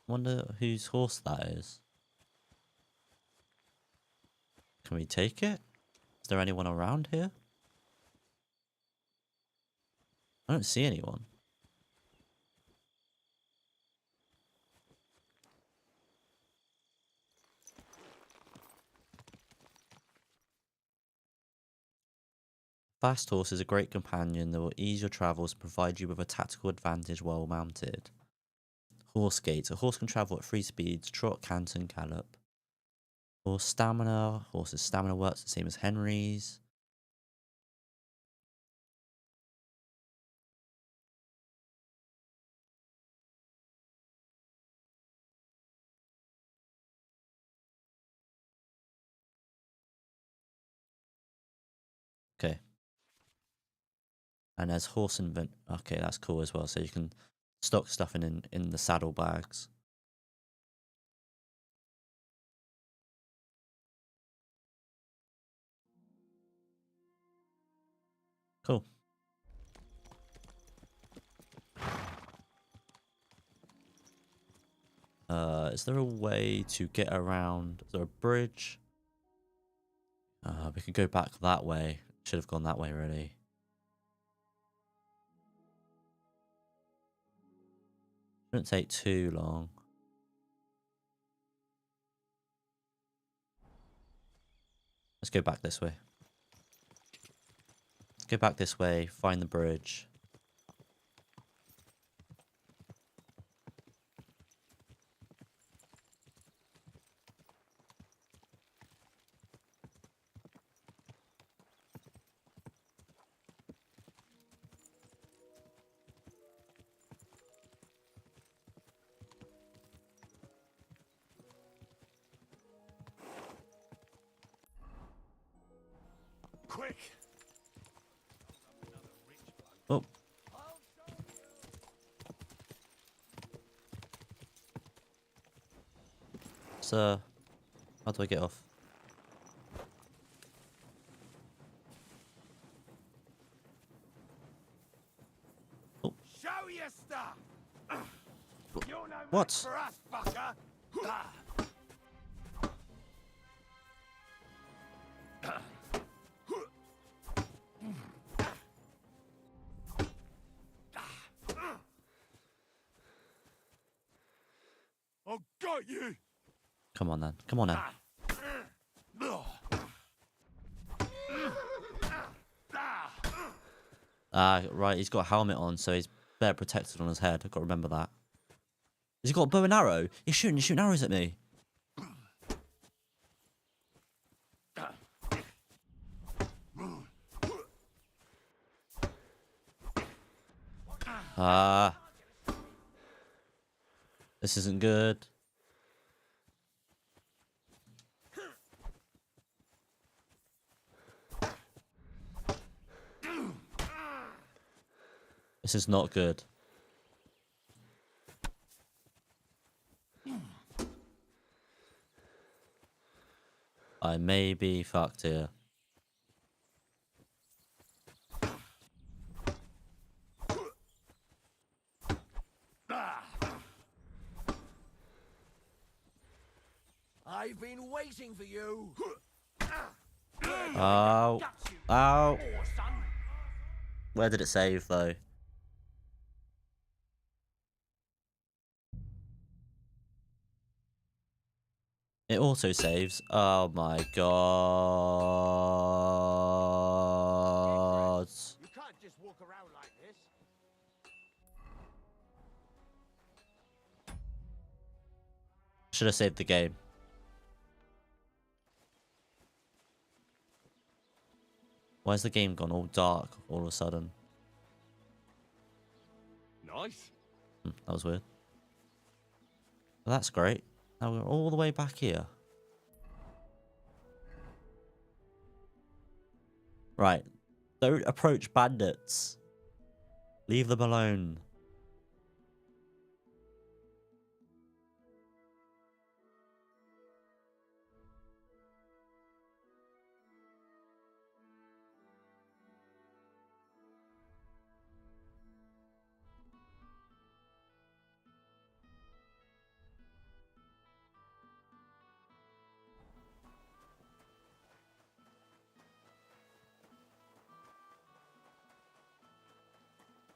Wonder whose horse that is. Can we take it? Is there anyone around here? I don't see anyone. Fast horse is a great companion that will ease your travels and provide you with a tactical advantage while mounted. Horse gait. A horse can travel at 3 speeds: trot, canter, and gallop. Horse stamina. Horse's stamina works the same as Henry's. Okay. And there's horse invent. Okay, that's cool as well. So you can stock stuff in the saddlebags. Cool. Is there a way to get around? Is there a bridge? We could go back that way. Should have gone that way, really. Shouldn't take too long. Let's go back this way. Let's go back this way, find the bridge. Quick! Oh. So, how do I get off? Oh. Show your stuff! You're no What? match for us, fucker! Ah. I got you! Come on then. Come on then. Ah, right. He's got a helmet on, so he's better protected on his head. I've got to remember that. Has he got a bow and arrow? He's shooting arrows at me. Ah. This isn't good. This is not good. I may be fucked here. I've been waiting for you. Ow. Ow. Where did it save, though? It auto saves. Oh my god. You can't just walk around like this. Should have saved the game. Why's the game gone all dark all of a sudden? Nice. That was weird. Well, that's great. Now we're all the way back here. Right. Don't approach bandits. Leave them alone.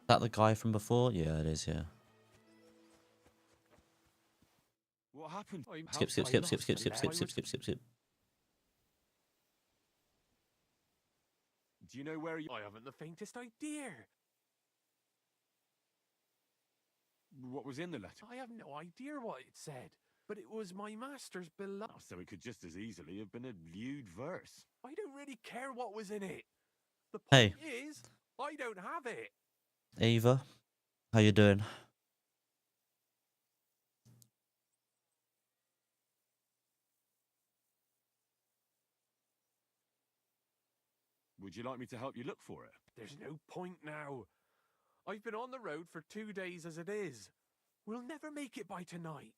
Is that the guy from before? Yeah, it is, yeah. What happened? Skip. Do you know where you... I haven't the faintest idea. What was in the letter? I have no idea what it said, but it was my master's beloved. Oh, so it could just as easily have been a lewd verse. I don't really care what was in it. The Hey. point is, I don't have it. Ava, how you doing? Would you like me to help you look for it? There's no point now. I've been on the road for 2 days as it is. We'll never make it by tonight.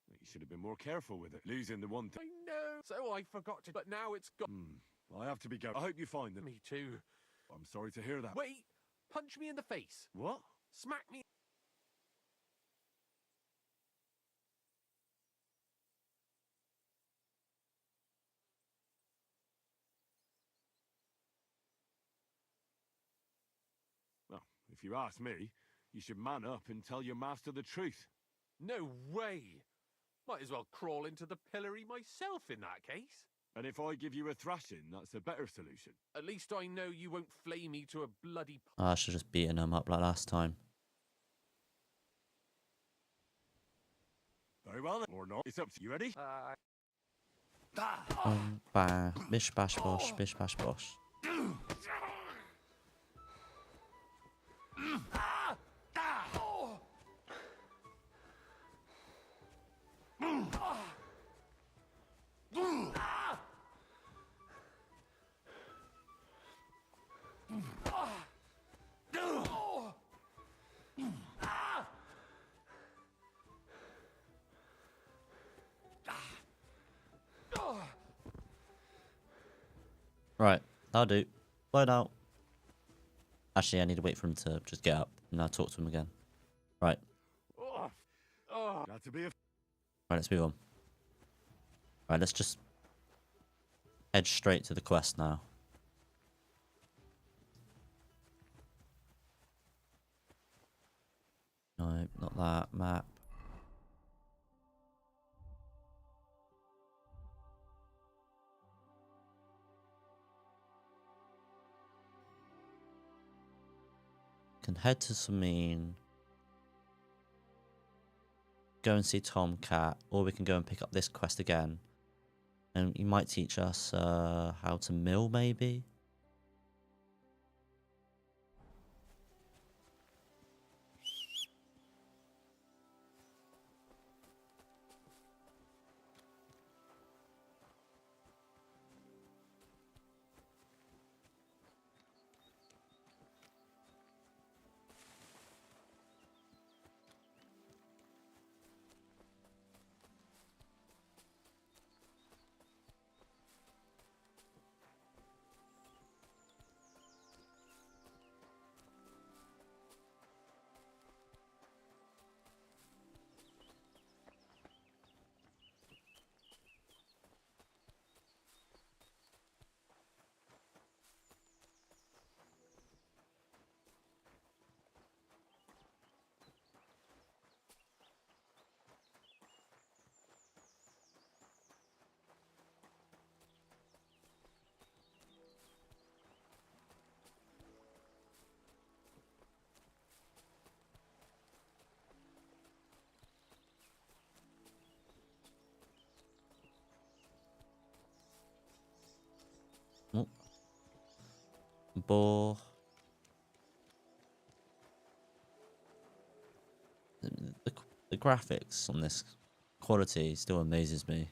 You should have been more careful with it. Losing the one thing. I know. So I forgot to, but now it's gone. I have to be going. I hope you find them. Me too. I'm sorry to hear that. Wait! Punch me in the face. What? Smack me. Well, if you ask me, you should man up and tell your master the truth. No way. Might as well crawl into the pillory myself in that case. And if I give you a thrashing, that's a better solution. At least I know you won't flay me to a bloody... I should have just beaten him up like last time. Very well then. Or not. It's up to you. Ready? Bang. Bish bash bosh. Bish bash bosh. Right, that'll do. Bye now. Actually, I need to wait for him to just get up and I'll talk to him again. Right. Got to be a... Right, let's move on. Right, let's just head straight to the quest now. No, not that. Map. Can head to Samin. Go and see Tomcat, or we can go and pick up this quest again. And he might teach us how to mill, maybe? Oh. Boar. The graphics on this quality still amazes me.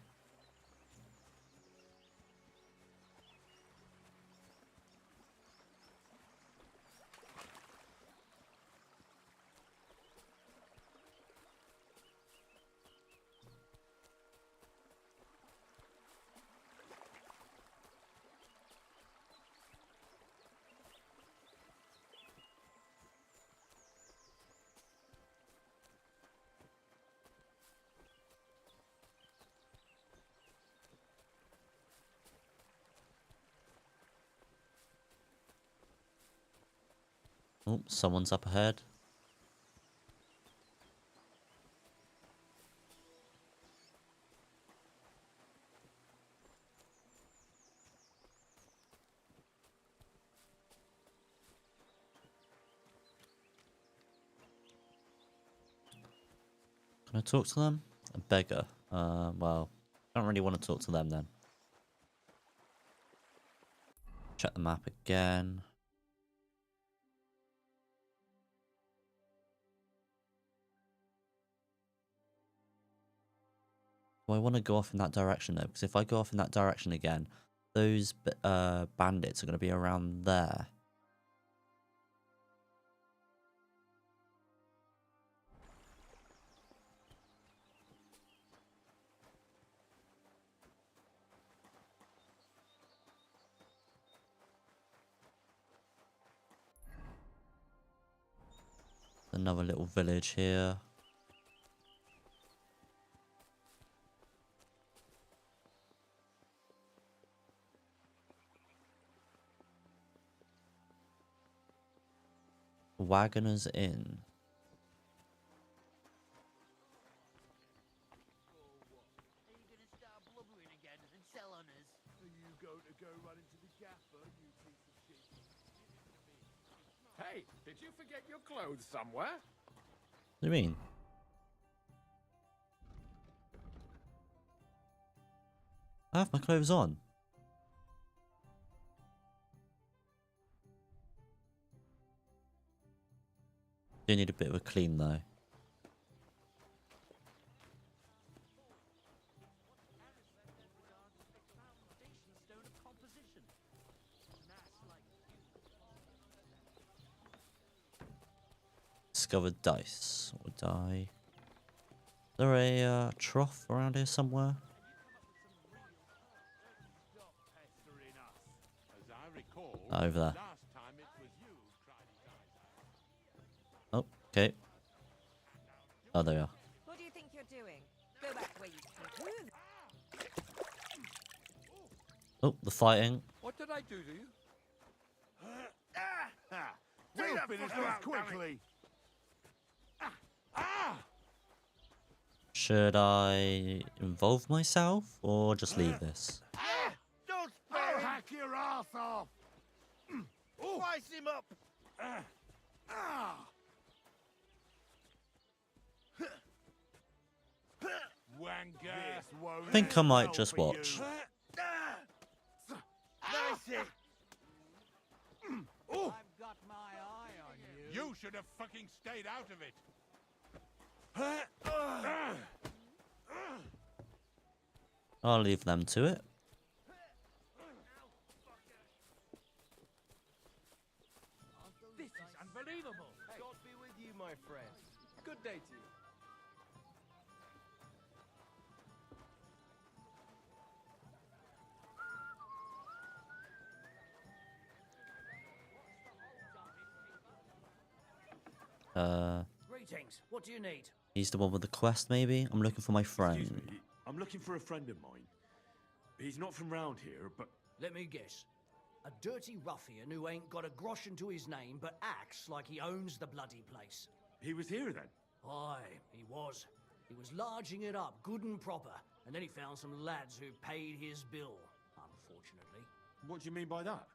Oh, someone's up ahead. Can I talk to them? A beggar. Well, I don't really want to talk to them then. Check the map again. Do I want to go off in that direction though? Because if I go off in that direction again, those bandits are going to be around there. Another little village here. Wagoner's Inn. Are you gonna start blubbering again and sell on us? Are you going to go run into the gaffer, you piece of shit? Hey, did you forget your clothes somewhere? What do you mean? I have my clothes on. Do need a bit of a clean though. Discovered dice or die. Is there a trough around here somewhere? As I recall, Over there. last time it was you who tried his eyes out. Oh, okay. Oh, there we are. What do you think you're doing? Go back where you came from. Oh, the fighting. What did I do to you? We'll finish this quickly. Should I involve myself or just leave this? Don't spare him! I'll hack your ass off! Slice him up! Wanker. I think I might just watch. That's it. Oh! You should have fucking stayed out of it. I'll leave them to it. This is unbelievable. God be with you, my friend. Good day to you. Greetings. What do you need? He's the one with the quest, maybe? I'm looking for my friend. Excuse me, I'm looking for a friend of mine. He's not from round here, but Let me guess. A dirty ruffian who ain't got a groschen to his name but acts like he owns the bloody place. he was here then. Aye, he was. He was larging it up good and proper, and then he found some lads who paid his bill, unfortunately. What do you mean by that?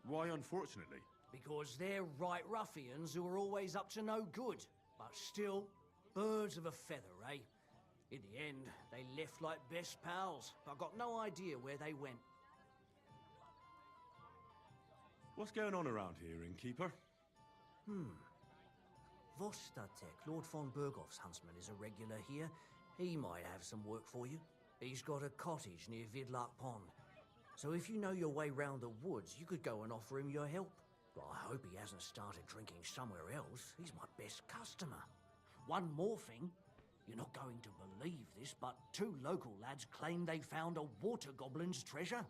Why, unfortunately? Because they're right ruffians who are always up to no good. But still, birds of a feather, eh? In the end, they left like best pals. I've got no idea where they went. What's going on around here, innkeeper? Vostatek, Lord von Berghoff's huntsman, is a regular here. He might have some work for you. He's got a cottage near Vidlak Pond. So if you know your way round the woods, you could go and offer him your help. But I hope he hasn't started drinking somewhere else. He's my best customer. One more thing. You're not going to believe this, but 2 local lads claim they found a water goblin's treasure.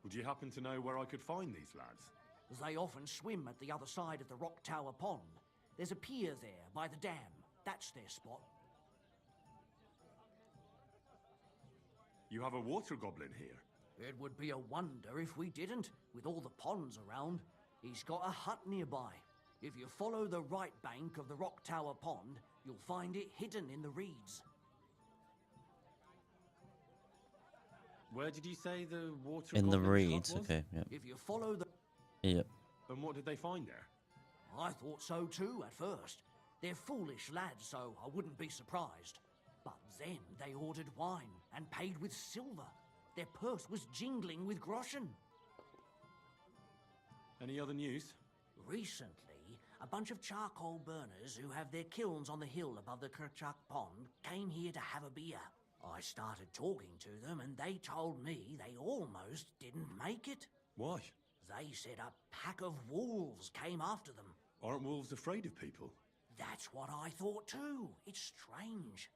Would you happen to know where I could find these lads? They often swim at the other side of the Rock Tower Pond. There's a pier there by the dam. That's their spot. You have a water goblin here. It would be a wonder if we didn't, with all the ponds around. He's got a hut nearby. If you follow the right bank of the Rock Tower Pond, you'll find it hidden in the reeds. Where did you say the water In the goblin's hut reeds. was? Okay, yep. If you follow the... Yep. And what did they find there? I thought so too at first. They're foolish lads, so I wouldn't be surprised. But then they ordered wine and paid with silver. Their purse was jingling with groschen. Any other news? Recently, a bunch of charcoal burners who have their kilns on the hill above the Kerchak Pond came here to have a beer. I started talking to them and they told me they almost didn't make it. Why? They said a pack of wolves came after them. Aren't wolves afraid of people? That's what I thought too. It's strange.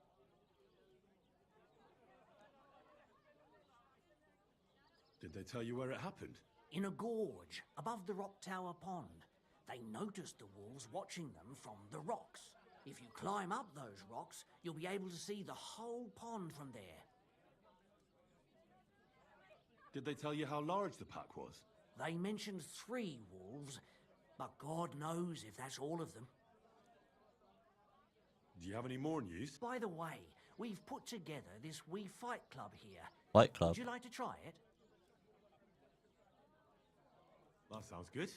Did they tell you where it happened? In a gorge above the Rock Tower Pond. They noticed the wolves watching them from the rocks. If you climb up those rocks, you'll be able to see the whole pond from there. Did they tell you how large the pack was? They mentioned 3 wolves, but God knows if that's all of them. Do you have any more news? By the way, we've put together this wee fight club here. Fight Club. Would you like to try it? That sounds good.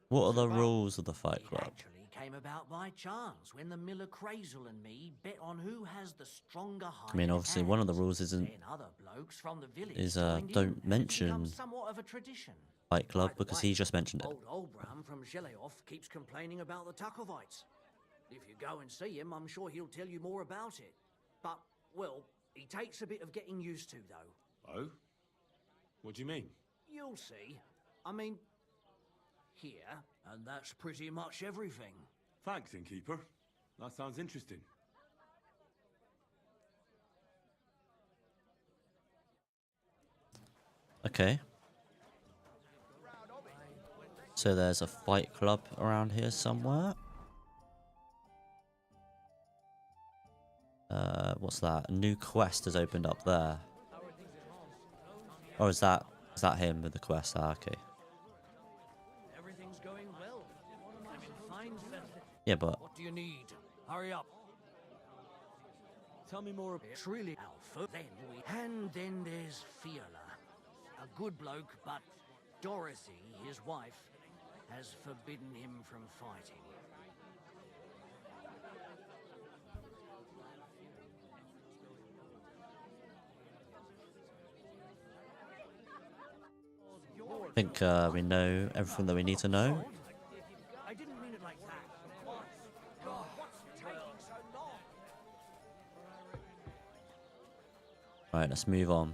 What are the rules of the Fight It Club? actually came about by chance when the miller Crazel and me bet on who has the stronger I mean, obviously, one of the rules Then isn't other blokes from the village is joined in, don't and it's mention become somewhat of a tradition. Fight Club By the because way, he just mentioned it. Old Olbram from Zheleov keeps complaining about the Takovites. If you go and see him, I'm sure he'll tell you more about it. But, well, he takes a bit of getting used to, though. Oh? What do you mean? You'll see. I mean, here, and that's pretty much everything. Thanks, innkeeper. That sounds interesting. Okay. So there's a Fight Club around here somewhere. What's that? A new quest has opened up there. Or is that him with the quest? Ah, okay. Everything's going well. I'm in fine feather. Yeah, but What do you need? Hurry up. Tell me more about... It's really Alpha. And then there's Fiala. A good bloke, but Dorothy, his wife, has forbidden him from fighting. I think we know everything that we need to know. I didn't mean it like that. What? God, what's taking so long? Right, let's move on.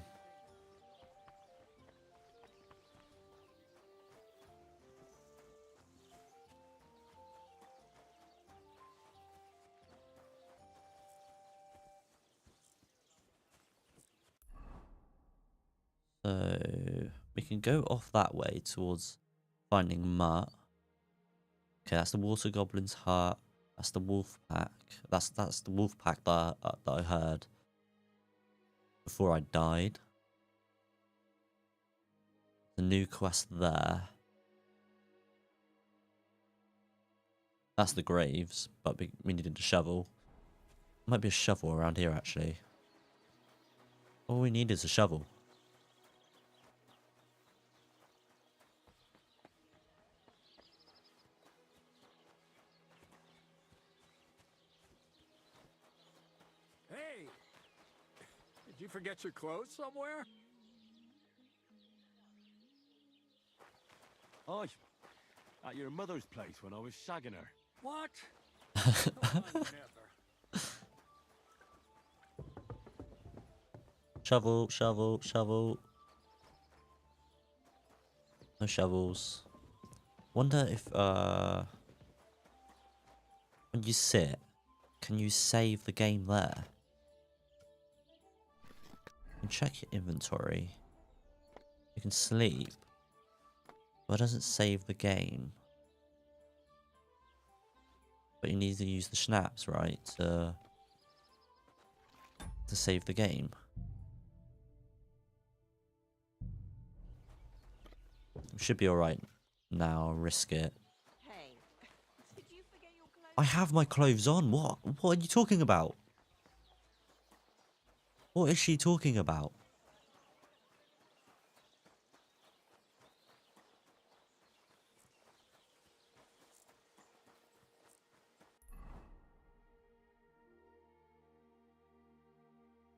So we can go off that way towards finding Mutt. Okay, that's the water goblin's hut. That's the wolf pack. That's the wolf pack that I heard before I died. The new quest there. That's the graves, but we needed a shovel. Might be a shovel around here actually. All we need is a shovel. Hey! Did you forget your clothes somewhere? Aye. At your mother's place when I was shagging her. What? Oh, never. Shovel, shovel, shovel. No shovels. Wonder if when you sit, can you save the game there? You can check your inventory. You can sleep. But it doesn't save the game. But you need to use the schnapps, right? To save the game. Should be alright now. I'll risk it. Hey, did you forget your clothes? I have my clothes on. What? What are you talking about? What is she talking about?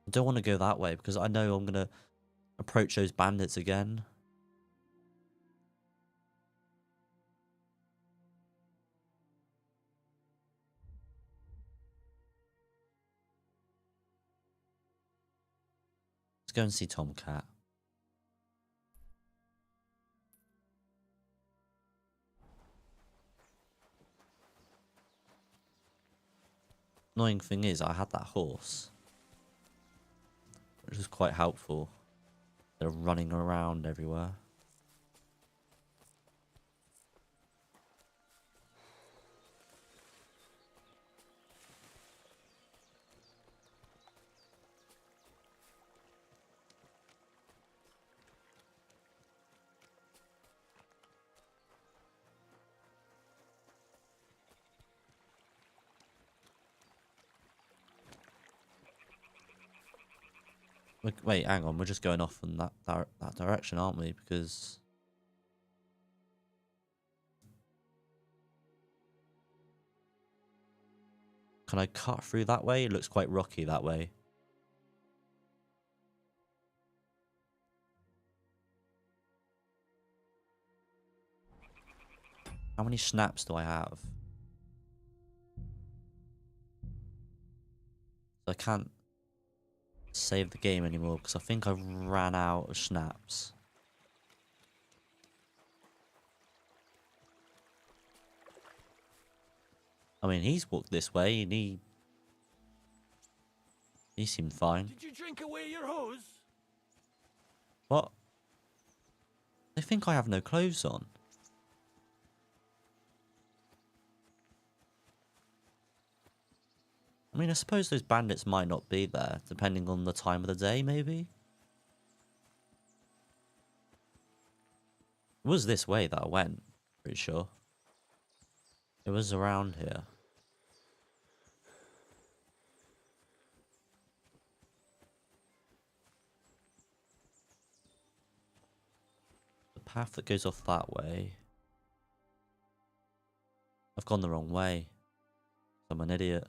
I don't want to go that way because I know I'm going to approach those bandits again. Let's go and see Tomcat. Annoying thing is, I had that horse, which was quite helpful. They're running around everywhere. Wait, hang on. We're just going off in that direction, aren't we? Because can I cut through that way? It looks quite rocky that way. How many snaps do I have? I can't save the game anymore because I think I've ran out of snaps. I mean, he's walked this way and he seemed fine. Did you drink away your hose? What? They think I have no clothes on. I mean, I suppose those bandits might not be there, depending on the time of the day, maybe? It was this way that I went, pretty sure. It was around here. The path that goes off that way. I've gone the wrong way. I'm an idiot.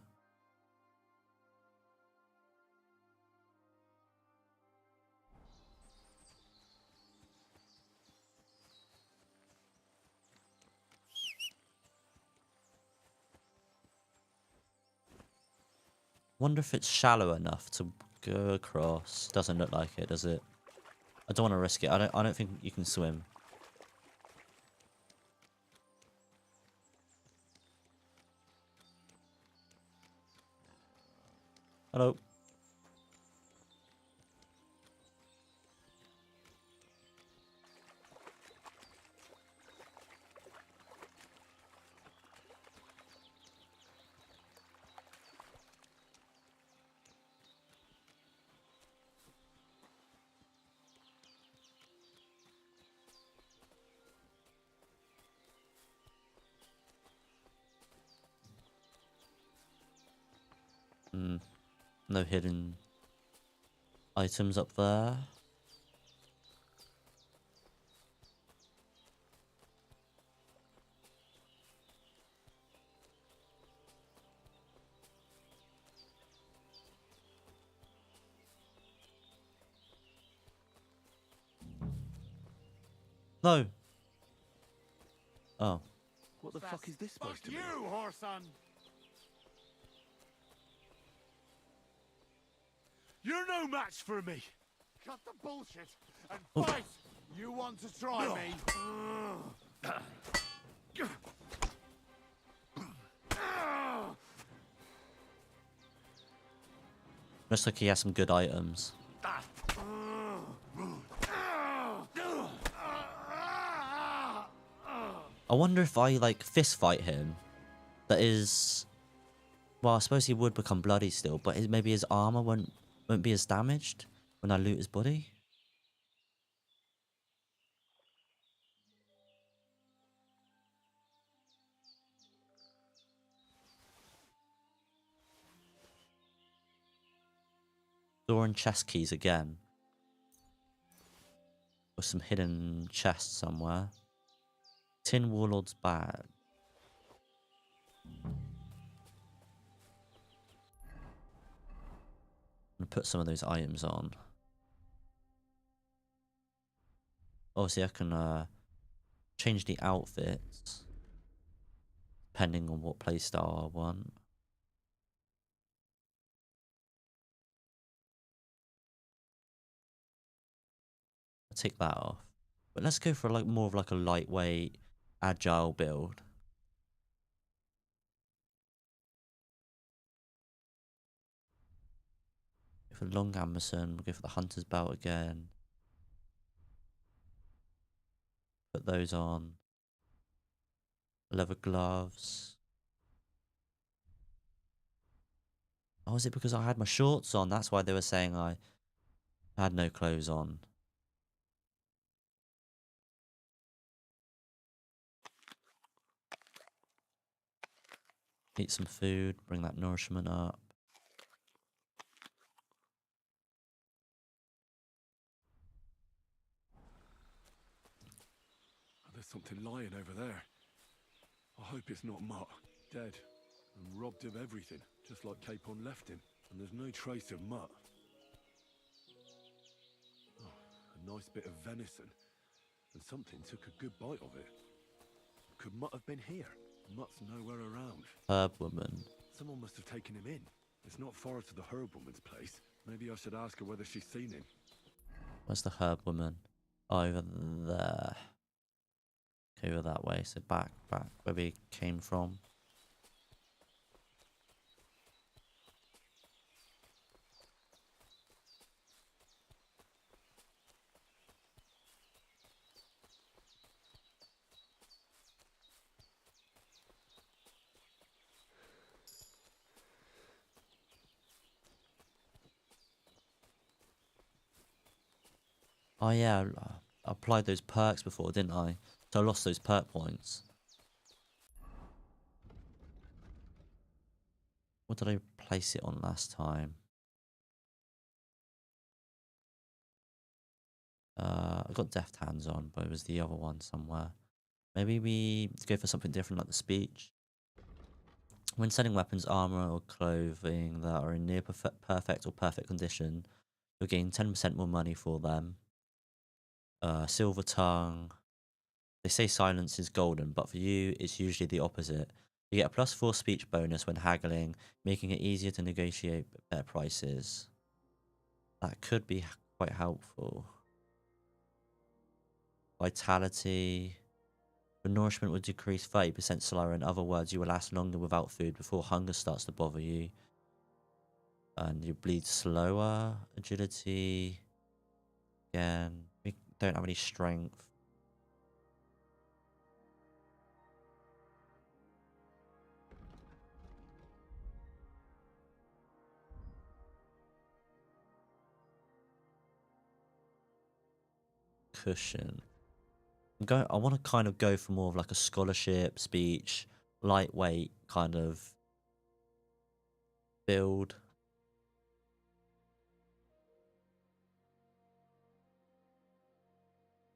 Wonder if it's shallow enough to go across. Doesn't look like it, does it? I don't want to risk it. I don't think you can swim. Hello. No hidden items up there. No. Oh. What the fuck is this supposed to be? You, whoreson! You're no match for me! Cut the bullshit and fight! You want to try me? Looks like he has some good items. I wonder if I, like, fist fight him. That is... Well, I suppose he would become bloody still, but maybe his armor won't be as damaged when I loot his body. Door and chest keys again. With some hidden chests somewhere. Tin Warlord's bag. I'm gonna put some of those items on. Obviously, I can change the outfits depending on what playstyle I want. I'll take that off. But let's go for like more of like a lightweight, agile build. Go for the long Amazon. We'll go for the hunter's belt again. Put those on. Leather gloves. Oh, is it because I had my shorts on? That's why they were saying I had no clothes on. Eat some food, bring that nourishment up. Oh, there's something lying over there. I hope it's not Mutt. Dead. And robbed of everything, just like Capon left him. And there's no trace of Mutt. Oh, a nice bit of venison. And something took a good bite of it. Could Mutt have been here? Mutt's nowhere around. Herb woman. Someone must have taken him in. It's not far to the herb woman's place. Maybe I should ask her whether she's seen him. Where's the herb woman? Over there. Okay, we're that way. So back where we came from. Oh yeah, I applied those perks before, didn't I? So I lost those perk points. What did I place it on last time? I got deft hands on, but it was the other one somewhere. Maybe we go for something different like the speech. When selling weapons, armor, or clothing that are in near perfect or perfect condition, you'll gain 10% more money for them. Silver tongue. They say silence is golden, but for you, it's usually the opposite. You get a +4 speech bonus when haggling, making it easier to negotiate better prices. That could be quite helpful. Vitality. Your nourishment will decrease 30% slower. In other words, you will last longer without food before hunger starts to bother you. And you bleed slower. Agility. Again, we don't have any strength. Cushion. I want to kind of go for more of like a scholarship, speech, lightweight kind of build.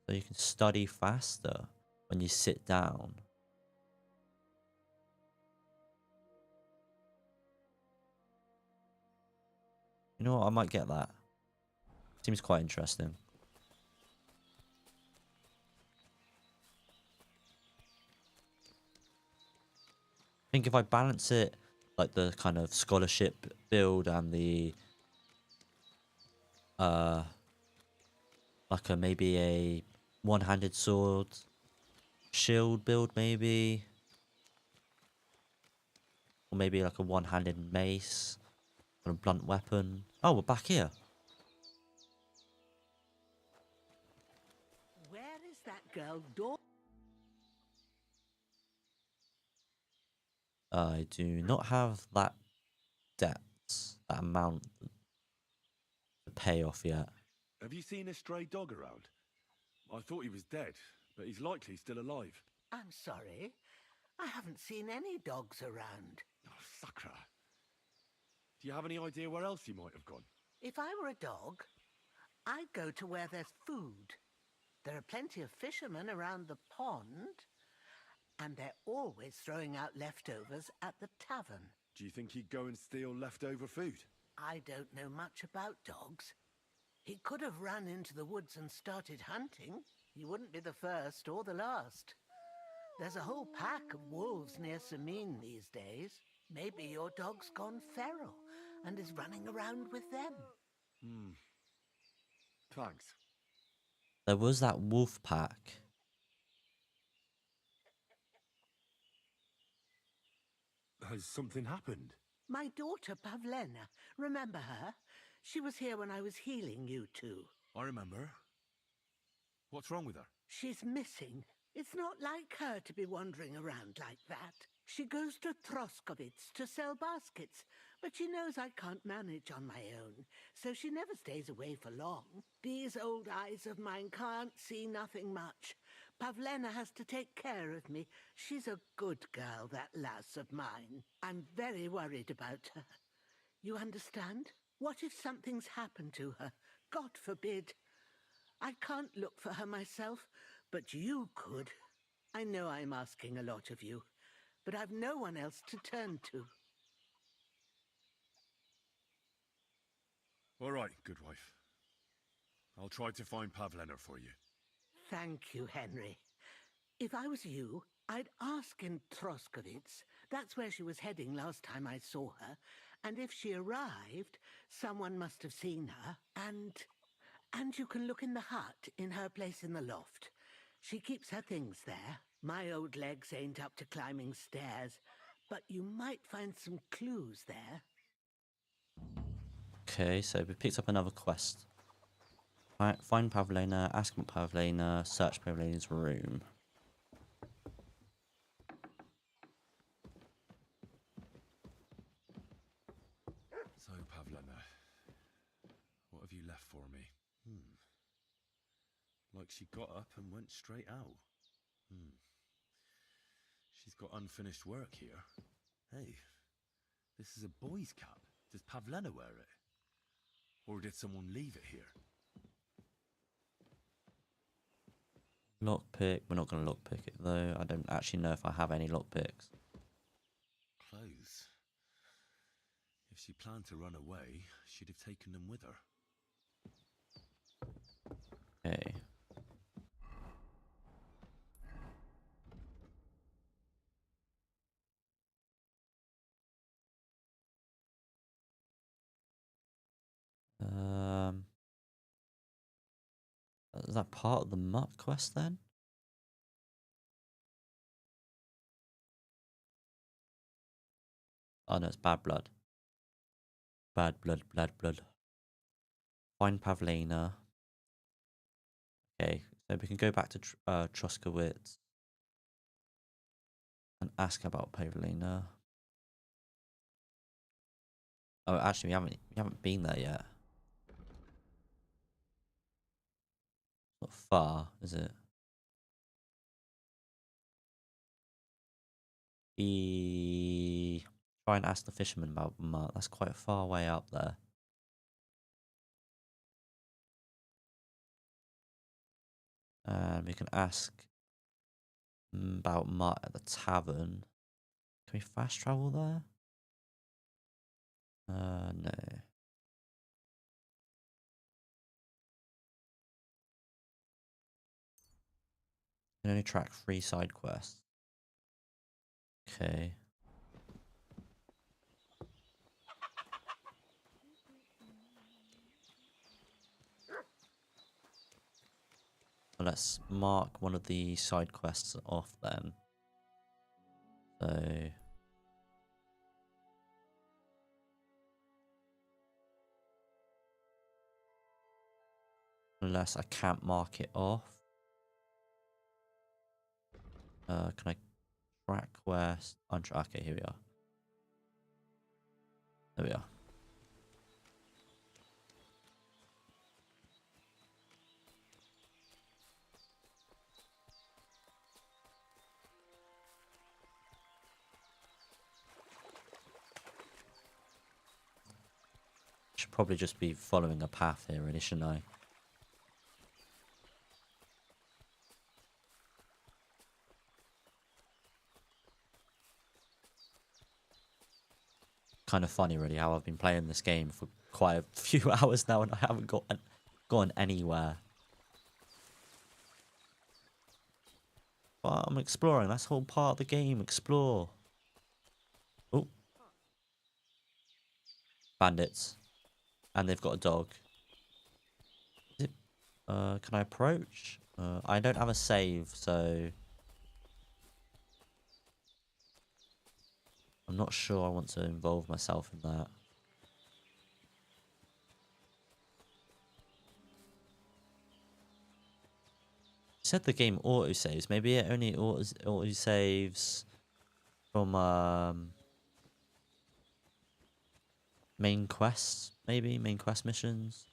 So you can study faster when you sit down. You know what? I might get that. Seems quite interesting. I think if I balance it, like the kind of scholarship build and the like maybe a one-handed sword shield build, maybe, or maybe like a one-handed mace and a blunt weapon. Oh, we're back here. Where is that girl door? I do not have that depth, that amount to pay off yet. Have you seen a stray dog around? I thought he was dead, but he's likely still alive. I'm sorry. I haven't seen any dogs around. Oh, Sakra. Do you have any idea where else he might have gone? If I were a dog, I'd go to where there's food. There are plenty of fishermen around the pond, and they're always throwing out leftovers at the tavern. Do you think he'd go and steal leftover food? I don't know much about dogs. He could have run into the woods and started hunting. He wouldn't be the first or the last. There's a whole pack of wolves near Sameen these days. Maybe your dog's gone feral and is running around with them. Thanks. There was that wolf pack. Has something happened? My daughter Pavlena, remember her? She was here when I was healing you two. I remember. What's wrong with her? She's missing. It's not like her to be wandering around like that. She goes to Troskovitz to sell baskets, but she knows I can't manage on my own, so she never stays away for long. These old eyes of mine can't see nothing much. Pavlena has to take care of me. She's a good girl, that lass of mine. I'm very worried about her. You understand? What if something's happened to her? God forbid. I can't look for her myself, but you could. I know I'm asking a lot of you, but I've no one else to turn to. All right, good wife. I'll try to find Pavlena for you. Thank you, Henry. If I was you, I'd ask in Troskovitz. That's where she was heading last time I saw her. And if she arrived, someone must have seen her. And you can look in the hut in her place in the loft. She keeps her things there. My old legs ain't up to climbing stairs, but you might find some clues there. Okay, so we picked up another quest. Find Pavlena, ask about Pavlena, search Pavlena's room. So, Pavlena, what have you left for me? Like she got up and went straight out. She's got unfinished work here. Hey, this is a boy's cap. Does Pavlena wear it? Or did someone leave it here? Lockpick. We're not going to lockpick it though. I don't actually know if I have any lockpicks. Clothes. If she planned to run away, she'd have taken them with her. Okay. Is that part of the mutt quest then? Oh no, it's bad blood. Bad blood, bad blood. Find Pavlina. Okay, so we can go back to Truskowitz and ask about Pavlina. Oh, actually, we haven't been there yet. Not far, is it? Try and ask the fisherman about Mutt. That's quite a far way up there. And we can ask about Mutt at the tavern. Can we fast travel there? No. Can only track 3 side quests. Okay. Well, let's mark one of the side quests off then. So unless I can't mark it off. Can I track quest? Okay, here we are. There we are. Should probably just be following a path here, really, shouldn't I? Kind of funny, really, how I've been playing this game for quite a few hours now and I haven't gone anywhere. But I'm exploring. That's the whole part of the game. Explore. Oh. Bandits. And they've got a dog. Is it, can I approach? I don't have a save, so I'm not sure I want to involve myself in that. It said the game auto-saves. Maybe it only auto-saves from main quests, maybe? Main quest missions?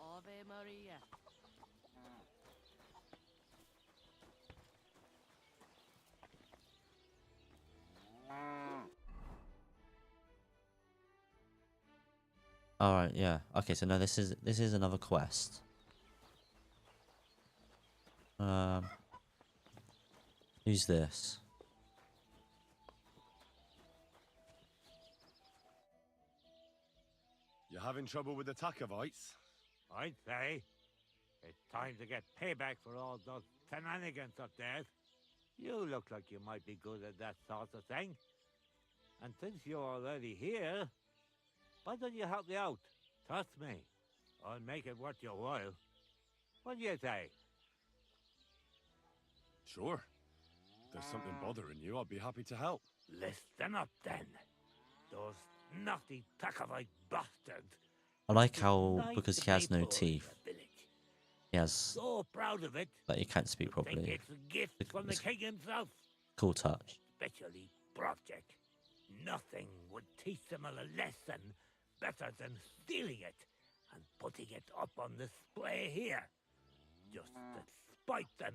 Ave Maria. Alright, yeah. Okay, so no, this is another quest. Who's this? You having trouble with the Takovites? I'd say it's time to get payback for all those shenanigans up there. You look like you might be good at that sort of thing. And since you're already here, why don't you help me out? Trust me, I'll make it worth your while. What do you say? Sure. If there's something bothering you, I'd be happy to help. Listen up then. Those naughty Takovite bastards. I like how, because he has no teeth, he has, So proud of it. like, he can't speak Think properly. it's a gift from the king himself. Cool touch. Specially project. Nothing would teach them a lesson better than stealing it and putting it up on display here. Just to bite them.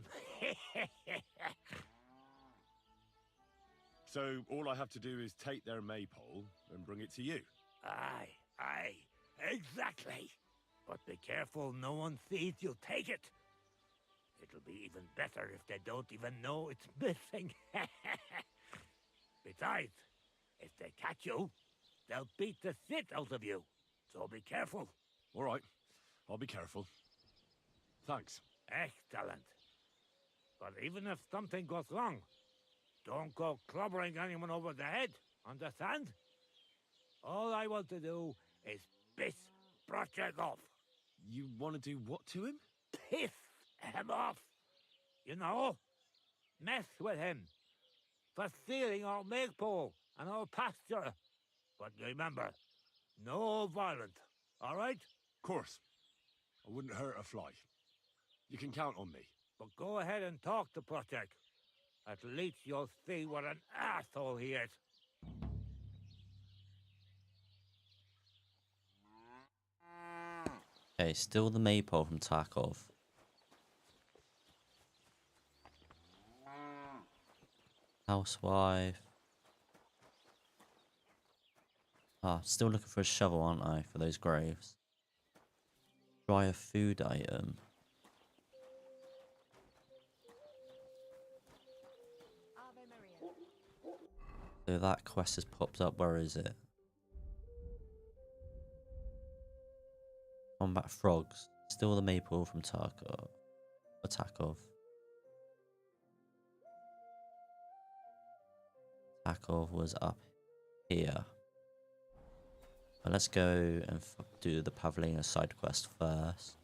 So all I have to do is take their maypole and bring it to you. Aye, exactly. But be careful no one sees you take it. It'll be even better if they don't even know it's missing. Besides, if they catch you, they'll beat the shit out of you. So be careful. All right, I'll be careful. Thanks. Excellent. But even if something goes wrong, don't go clobbering anyone over the head, understand? All I want to do is piss Project off. You want to do what to him? Piss him off! You know? Mess with him. For stealing our maypole and our pasture. But remember, no violence, all right? Course. I wouldn't hurt a fly. You can count on me. But go ahead and talk to Project. At least you'll see what an asshole he is. Okay, still the maypole from Tarkov. Housewife. Ah, still looking for a shovel, aren't I, for those graves? Try a food item. Ave Maria. So that quest has popped up. Where is it? Combat frogs. Still the maypole from Tarkov. Tarkov. Tarkov was up here. But let's go and do the Pavlina side quest first.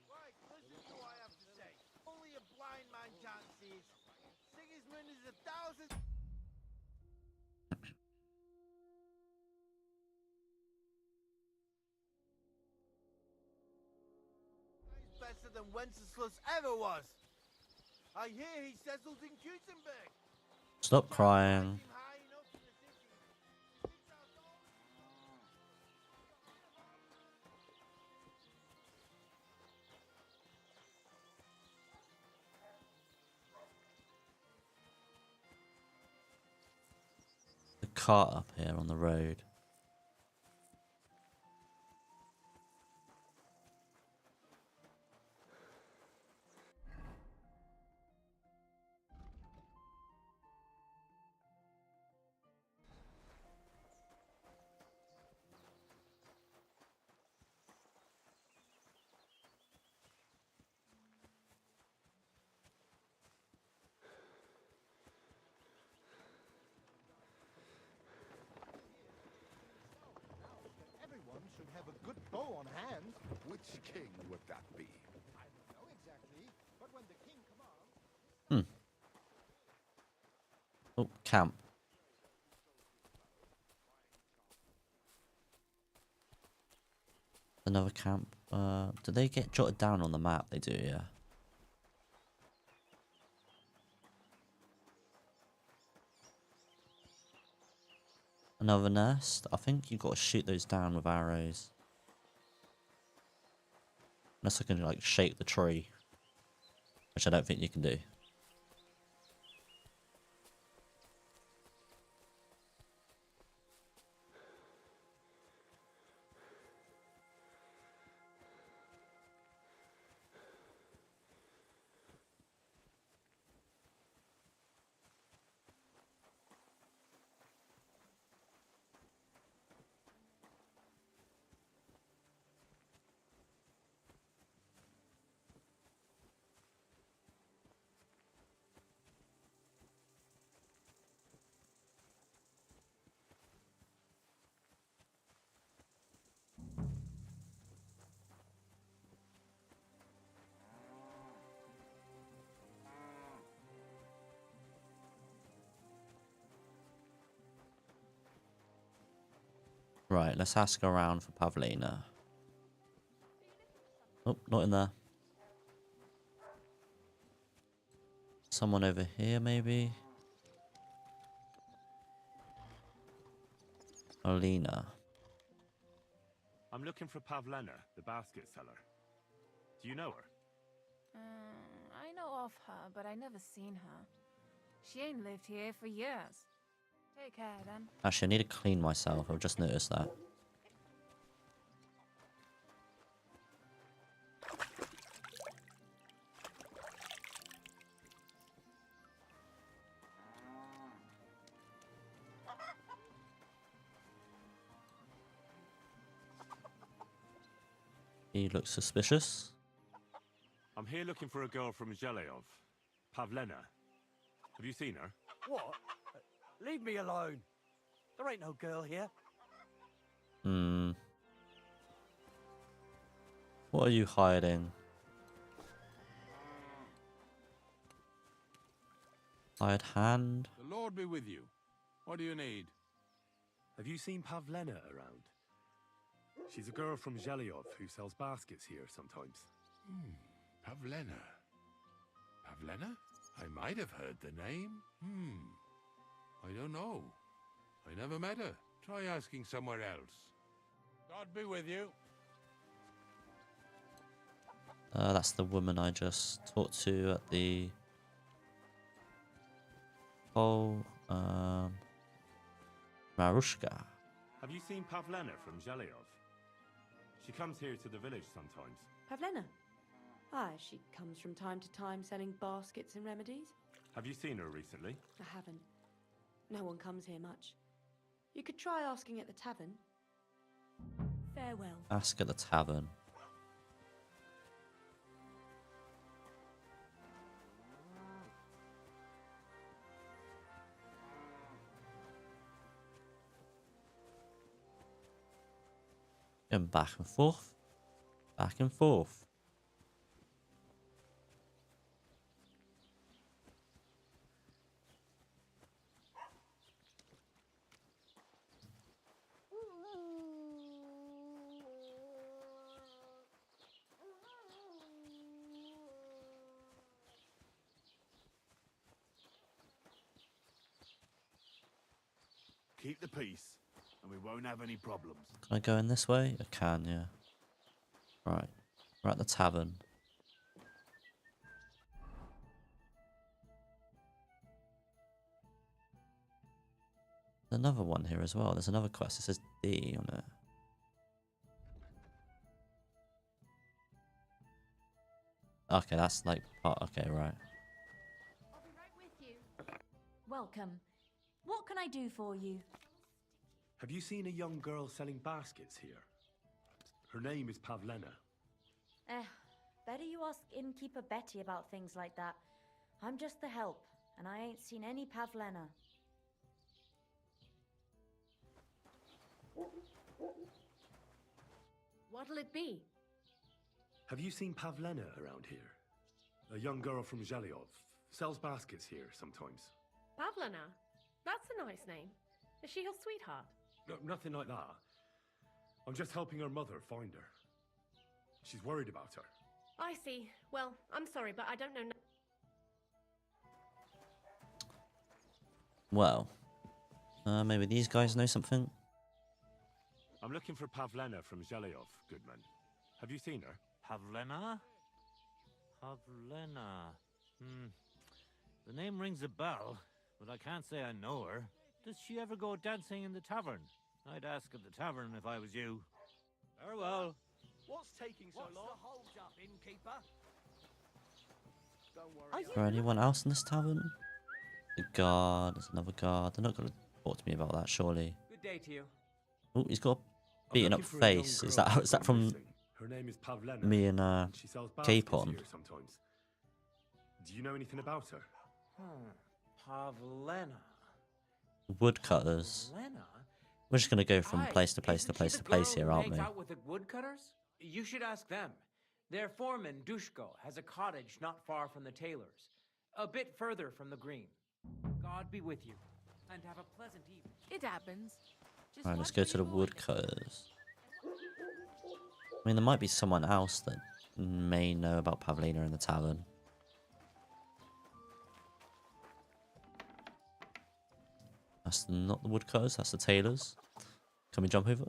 Right, listen to what I have to say. Only a blind man can't see it. Sigismund is 1,000 times better than Wenceslas ever was. I hear he settled in Gutenberg. Stop crying. The cart up here on the road. Everyone should have a good bow on hand. Which king would that be? I don't know exactly, but when the king commands... Oh, camp. Another camp. Do they get jotted down on the map? They do, yeah. Another nest. I think you've got to shoot those down with arrows. Unless I can like shake the tree, which I don't think you can do. Right, let's ask around for Pavlina. Oh, not in there. Someone over here, maybe? Alina. I'm looking for Pavlena, the basket seller. Do you know her? I know of her, but I never seen her. She ain't lived here for years. Take care, then. Actually, I need to clean myself. I've just noticed that. He looks suspicious. I'm here looking for a girl from Zheleov. Pavlena. Have you seen her? What? Leave me alone. There ain't no girl here. Hmm. What are you hiding? Hired hand? The Lord be with you. What do you need? Have you seen Pavlena around? She's a girl from Zheleov who sells baskets here sometimes. Pavlena. Pavlena? I might have heard the name. I don't know. I never met her. Try asking somewhere else. God be with you. That's the woman I just talked to at the... Marushka. Have you seen Pavlena from Zheleov? She comes here to the village sometimes. Pavlena? Aye, she comes from time to time selling baskets and remedies. Have you seen her recently? I haven't. No one comes here much. You could try asking at the tavern. Farewell. Ask at the tavern. And back and forth. Back and forth. Keep the peace, and we won't have any problems. Can I go in this way? I can, yeah. Right. We're at the tavern. There's another one here as well. There's another quest. It says D on it. Okay, that's like part. Okay, right. I'll be right with you. Welcome. What can I do for you? Have you seen a young girl selling baskets here? Her name is Pavlena. Better you ask innkeeper Betty about things like that. I'm just the help, and I ain't seen any Pavlena. What'll it be? Have you seen Pavlena around here? A young girl from Zheleov. Sells baskets here sometimes. Pavlena? That's a nice name. Is she your sweetheart? No, nothing like that. I'm just helping her mother find her. She's worried about her. I see. Well, I'm sorry, but I don't know. Well, maybe these guys know something. I'm looking for Pavlena from Zheleov, Goodman. Have you seen her? Pavlena? Pavlena. The name rings a bell, but I can't say I know her. Does she ever go dancing in the tavern? I'd ask at the tavern if I was you. Farewell. What's taking so long? What's the hold up, innkeeper? Don't worry. Is there anyone else in this tavern? The guard. There's another guard. They're not going to talk to me about that, surely. Good day to you. Oh, he's got a beaten up face. Is that from Her name is Pavlena. me and She sells Capon? here sometimes. Do you know anything about her? Pavlena. Woodcutters. Pavlena? We're just going to go from Aye, place to place to isn't she place the to place girl here, who aren't hangs we? out with the woodcutters? You should ask them. Their foreman, Dushko, has a cottage not far from the tailor's, a bit further from the green. God be with you, and have a pleasant evening. It happens. Just Alright, let's watch go where to the you're going. woodcutters. I mean, there might be someone else that may know about Pavlena in the tavern. That's not the woodcutters, that's the tailors. Can we jump over?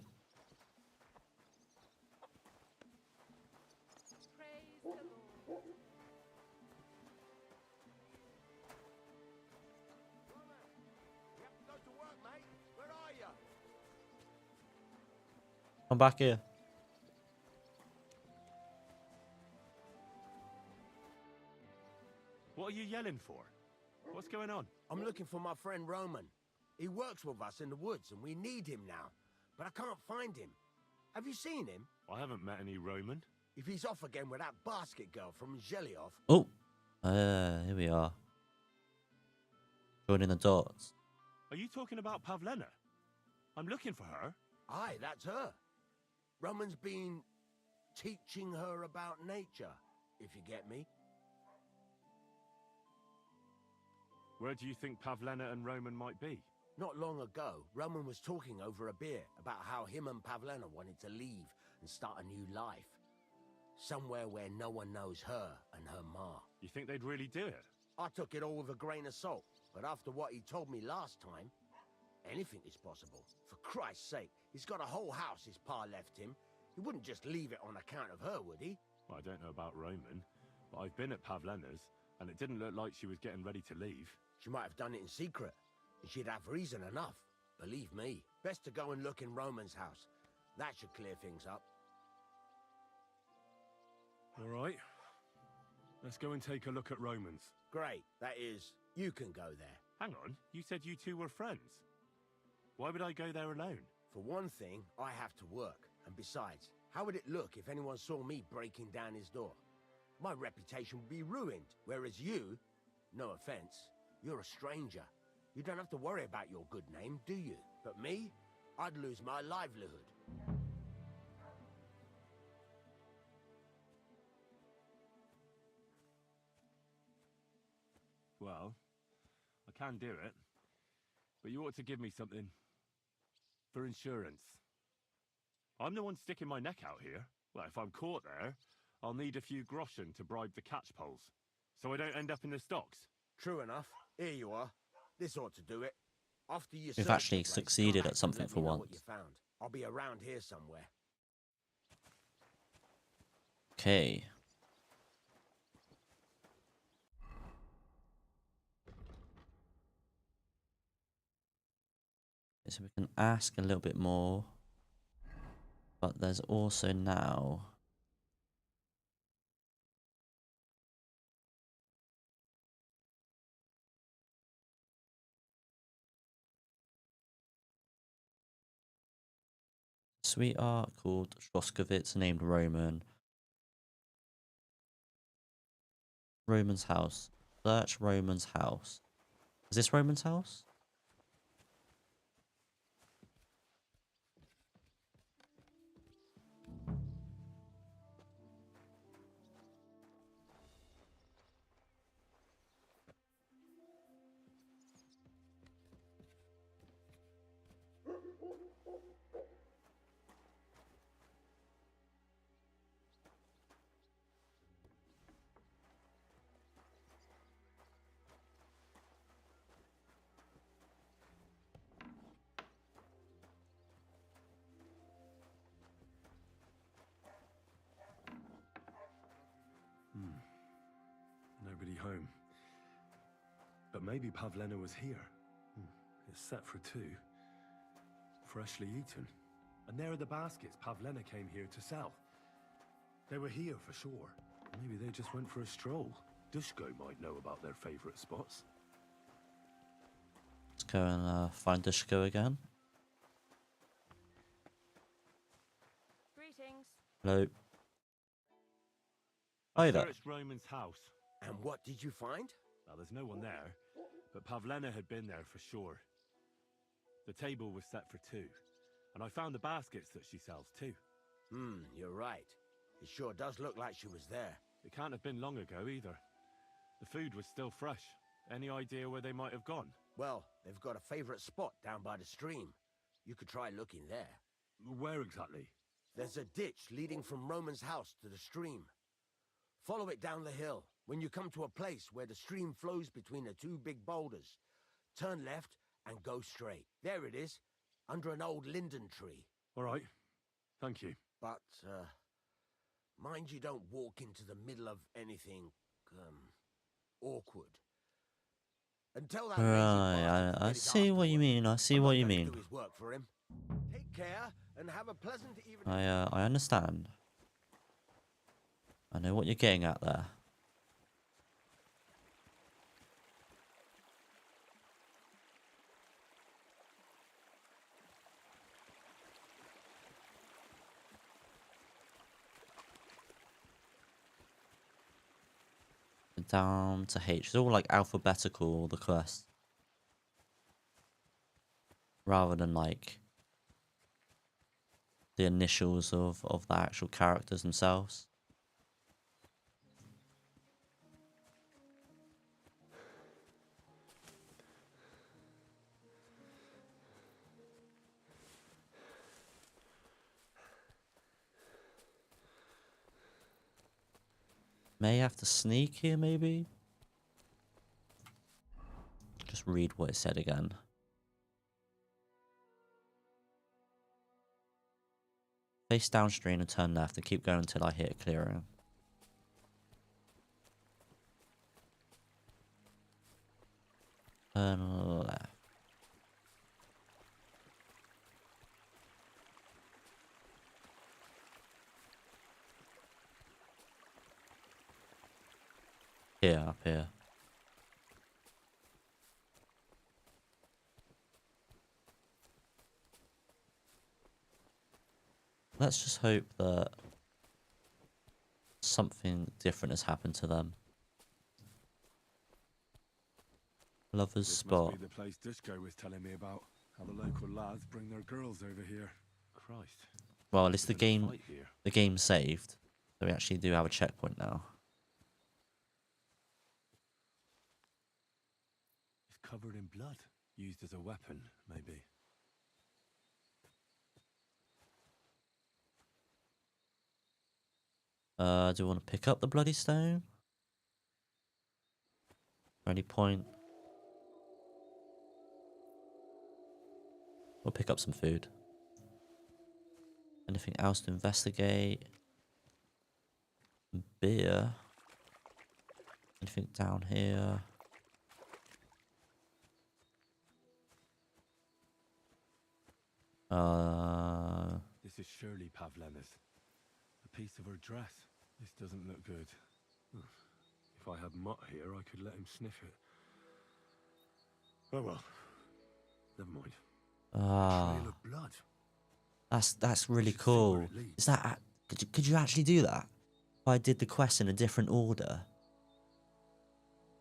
Come back here. What are you yelling for? What's going on? I'm looking for my friend Roman. He works with us in the woods, and we need him now. But I can't find him. Have you seen him? I haven't met any Roman. If he's off again with that basket girl from Zhelyov... Oh, here we are. Joining the dots. Are you talking about Pavlena? I'm looking for her. Aye, that's her. Roman's been teaching her about nature, if you get me. Where do you think Pavlena and Roman might be? Not long ago, Roman was talking over a beer about how him and Pavlena wanted to leave and start a new life. Somewhere where no one knows her and her ma. You think they'd really do it? I took it all with a grain of salt, but after what he told me last time, anything is possible. For Christ's sake, he's got a whole house his pa left him. He wouldn't just leave it on account of her, would he? Well, I don't know about Roman, but I've been at Pavlena's, and it didn't look like she was getting ready to leave. She might have done it in secret, and she'd have reason enough. Believe me. Best to go and look in Roman's house. That should clear things up. All right. Let's go and take a look at Roman's. Great. That is, you can go there. Hang on, you said you two were friends. Why would I go there alone? For one thing, I have to work. And besides, how would it look if anyone saw me breaking down his door? My reputation would be ruined, whereas you, no offense, you're a stranger. You don't have to worry about your good name, do you? But me, I'd lose my livelihood. Well, I can do it, but you ought to give me something for insurance. I'm the one sticking my neck out here. Well, if I'm caught there, I'll need a few groschen to bribe the catch poles, so I don't end up in the stocks. True enough. Here you are. This ought to do it. After you We've search actually the place, succeeded come at back something and let for me know once. what you found. I'll be around here somewhere. Okay. So we can ask a little bit more. But there's also now... Sweetheart called Shoskovitz, named Roman. Roman's house. Search Roman's house. Is this Roman's house? Nobody home. But maybe Pavlena was here. It's set for 2. Freshly eaten. And there are the baskets Pavlena came here to sell. They were here for sure. Maybe they just went for a stroll. Dushko might know about their favorite spots. Let's go and find Dushko again. Greetings. Hello. Hi there. Searched Roman's house. And what did you find? Well, there's no one there, but Pavlena had been there for sure. The table was set for 2, and I found the baskets that she sells too. You're right. It sure does look like she was there. It can't have been long ago either. The food was still fresh. Any idea where they might have gone? Well, they've got a favorite spot down by the stream. You could try looking there. Where exactly? There's a ditch leading from Roman's house to the stream. Follow it down the hill. When you come to a place where the stream flows between the 2 big boulders, turn left and go straight. There it is, under an old linden tree. All right. Thank you. But, mind you don't walk into the middle of anything, awkward. Until that Right, I see what you mean. I see what you mean. do his work for him. Take care and have a pleasant evening. I understand. I know what you're getting at there. Down to H. It's all like alphabetical, the quest. Rather than like the initials of the actual characters themselves. May have to sneak here, maybe? Just read what it said again. Face downstream and turn left and keep going until I hit a clearing. Turn left. Here, up here. Let's just hope that something different has happened to them. Lover's This Spot. must be the place Dushko was telling me about. How the local lads bring their girls over here. Christ. Well, at least the There's a game, fight here. the game's saved. So we actually do have a checkpoint now. It's covered in blood. Used as a weapon, maybe. Do you want to pick up the bloody stone? Or any point? We'll pick up some food. Anything else to investigate? Beer. Anything down here? This is surely Pavlena's. A piece of her dress. This doesn't look good. If I had Mutt here, I could let him sniff it. Oh well. Never mind. Trail of blood. That's really cool. Is that could you actually do that? If I did the quest in a different order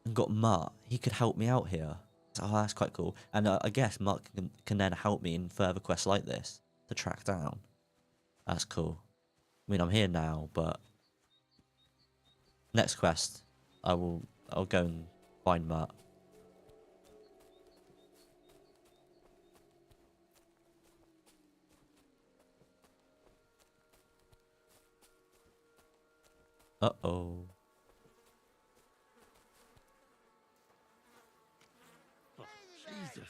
and got Mutt, he could help me out here. Oh, that's quite cool. And I guess Mutt can then help me in further quests like this to track down. That's cool. I mean, I'm here now, but next quest, I'll go and find Mutt. Uh-oh. Jesus.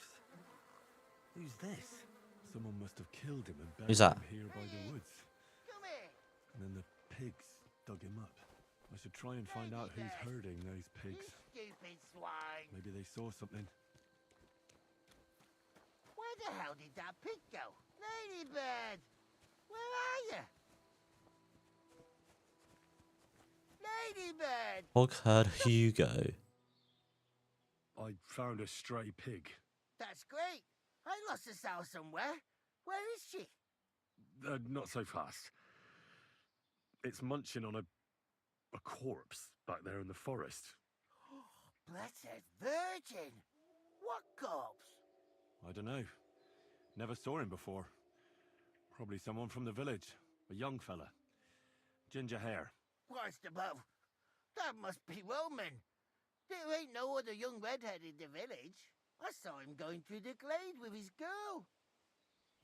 Who's this? Someone must have killed him and buried Who's that? him here by the woods. Come here. And then the pigs dug him up. I should try and find out who's herding those pigs. You stupid swine. Maybe they saw something. Where the hell did that pig go? Ladybird! Where are you? Ladybird! Hog herd Hugo. I found a stray pig. That's great. I lost a sow somewhere. Where is she? Not so fast. It's munching on a corpse back there in the forest. Blessed Virgin! What corpse? I don't know. Never saw him before. Probably someone from the village. A young fella. Ginger hair. Christ above. That must be Roman. There ain't no other young redhead in the village. I saw him going through the glade with his girl.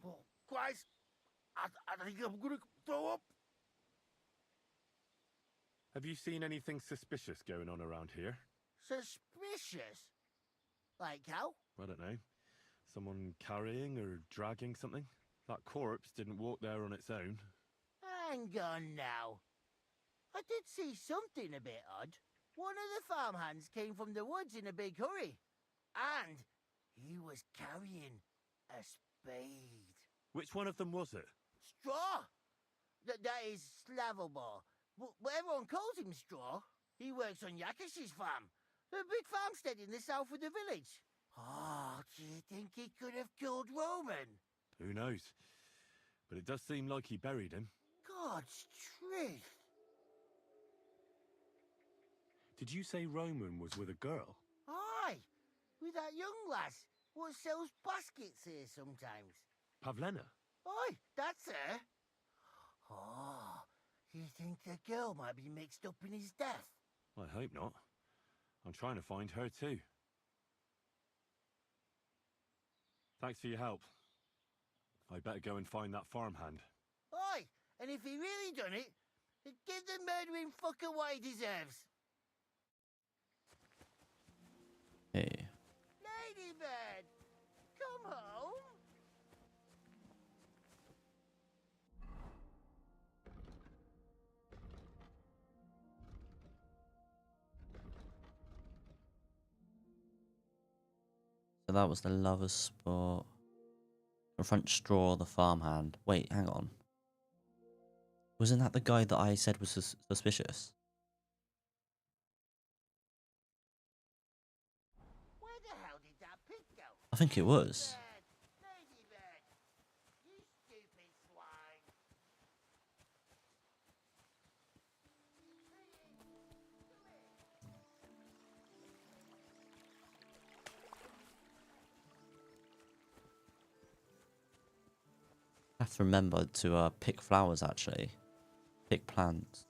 Oh, Christ. I think I'm gonna throw up. Have you seen anything suspicious going on around here? Suspicious? Like how? I don't know. Someone carrying or dragging something? That corpse didn't walk there on its own. Hang on now. I did see something a bit odd. One of the farmhands came from the woods in a big hurry. And he was carrying a spade. Which one of them was it? Straw? That is Slavomir. But everyone calls him Straw. He works on Yakash's farm. A big farmstead in the south of the village. Oh, do you think he could have killed Roman? Who knows? But it does seem like he buried him. God's truth. Did you say Roman was with a girl? Aye, with that young lass what sells baskets here sometimes. Pavlena? Aye, that's her. Oh, you think the girl might be mixed up in his death? I hope not. I'm trying to find her too. Thanks for your help. I better go and find that farmhand. Aye, and if he really done it, give the murdering fucker what he deserves. Hey. Ladybird, come home. So that was the lover's spot. Confront Straw, the farmhand. Wait, hang on. Wasn't that the guy that I said was suspicious? Where the hell did that pig go? I think it was. Ladybird, you stupid swine. I have to remember to pick flowers, actually. Pick plants.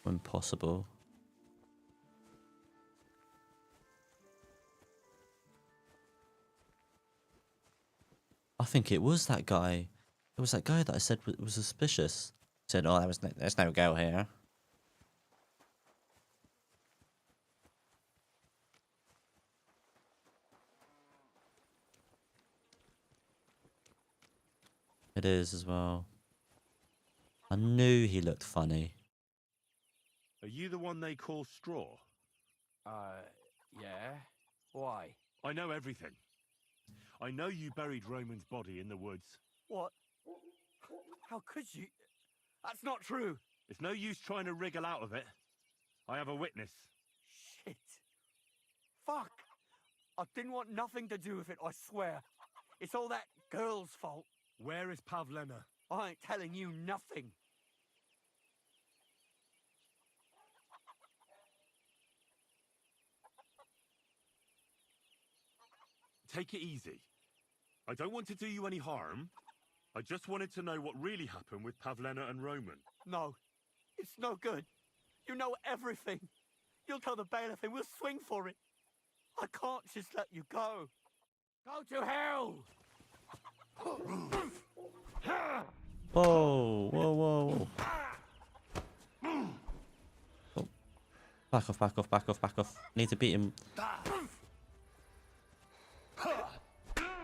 When possible. I think it was that guy. It was that guy that I said was suspicious. Said, "Oh, there's no girl here." It is as well. I knew he looked funny. Are you the one they call Straw? Yeah? Why? I know everything. I know you buried Roman's body in the woods. What? How could you? That's not true. It's no use trying to wriggle out of it. I have a witness. Shit. Fuck. I didn't want nothing to do with it, I swear. It's all that girl's fault. Where is Pavlena? I ain't telling you nothing. Take it easy. I don't want to do you any harm. I just wanted to know what really happened with Pavlena and Roman. No. It's no good. You know everything. You'll tell the bailiff and we'll swing for it. I can't just let you go. Go to hell! Whoa, whoa, whoa. Oh. Back off, back off, back off, back off. Need to beat him.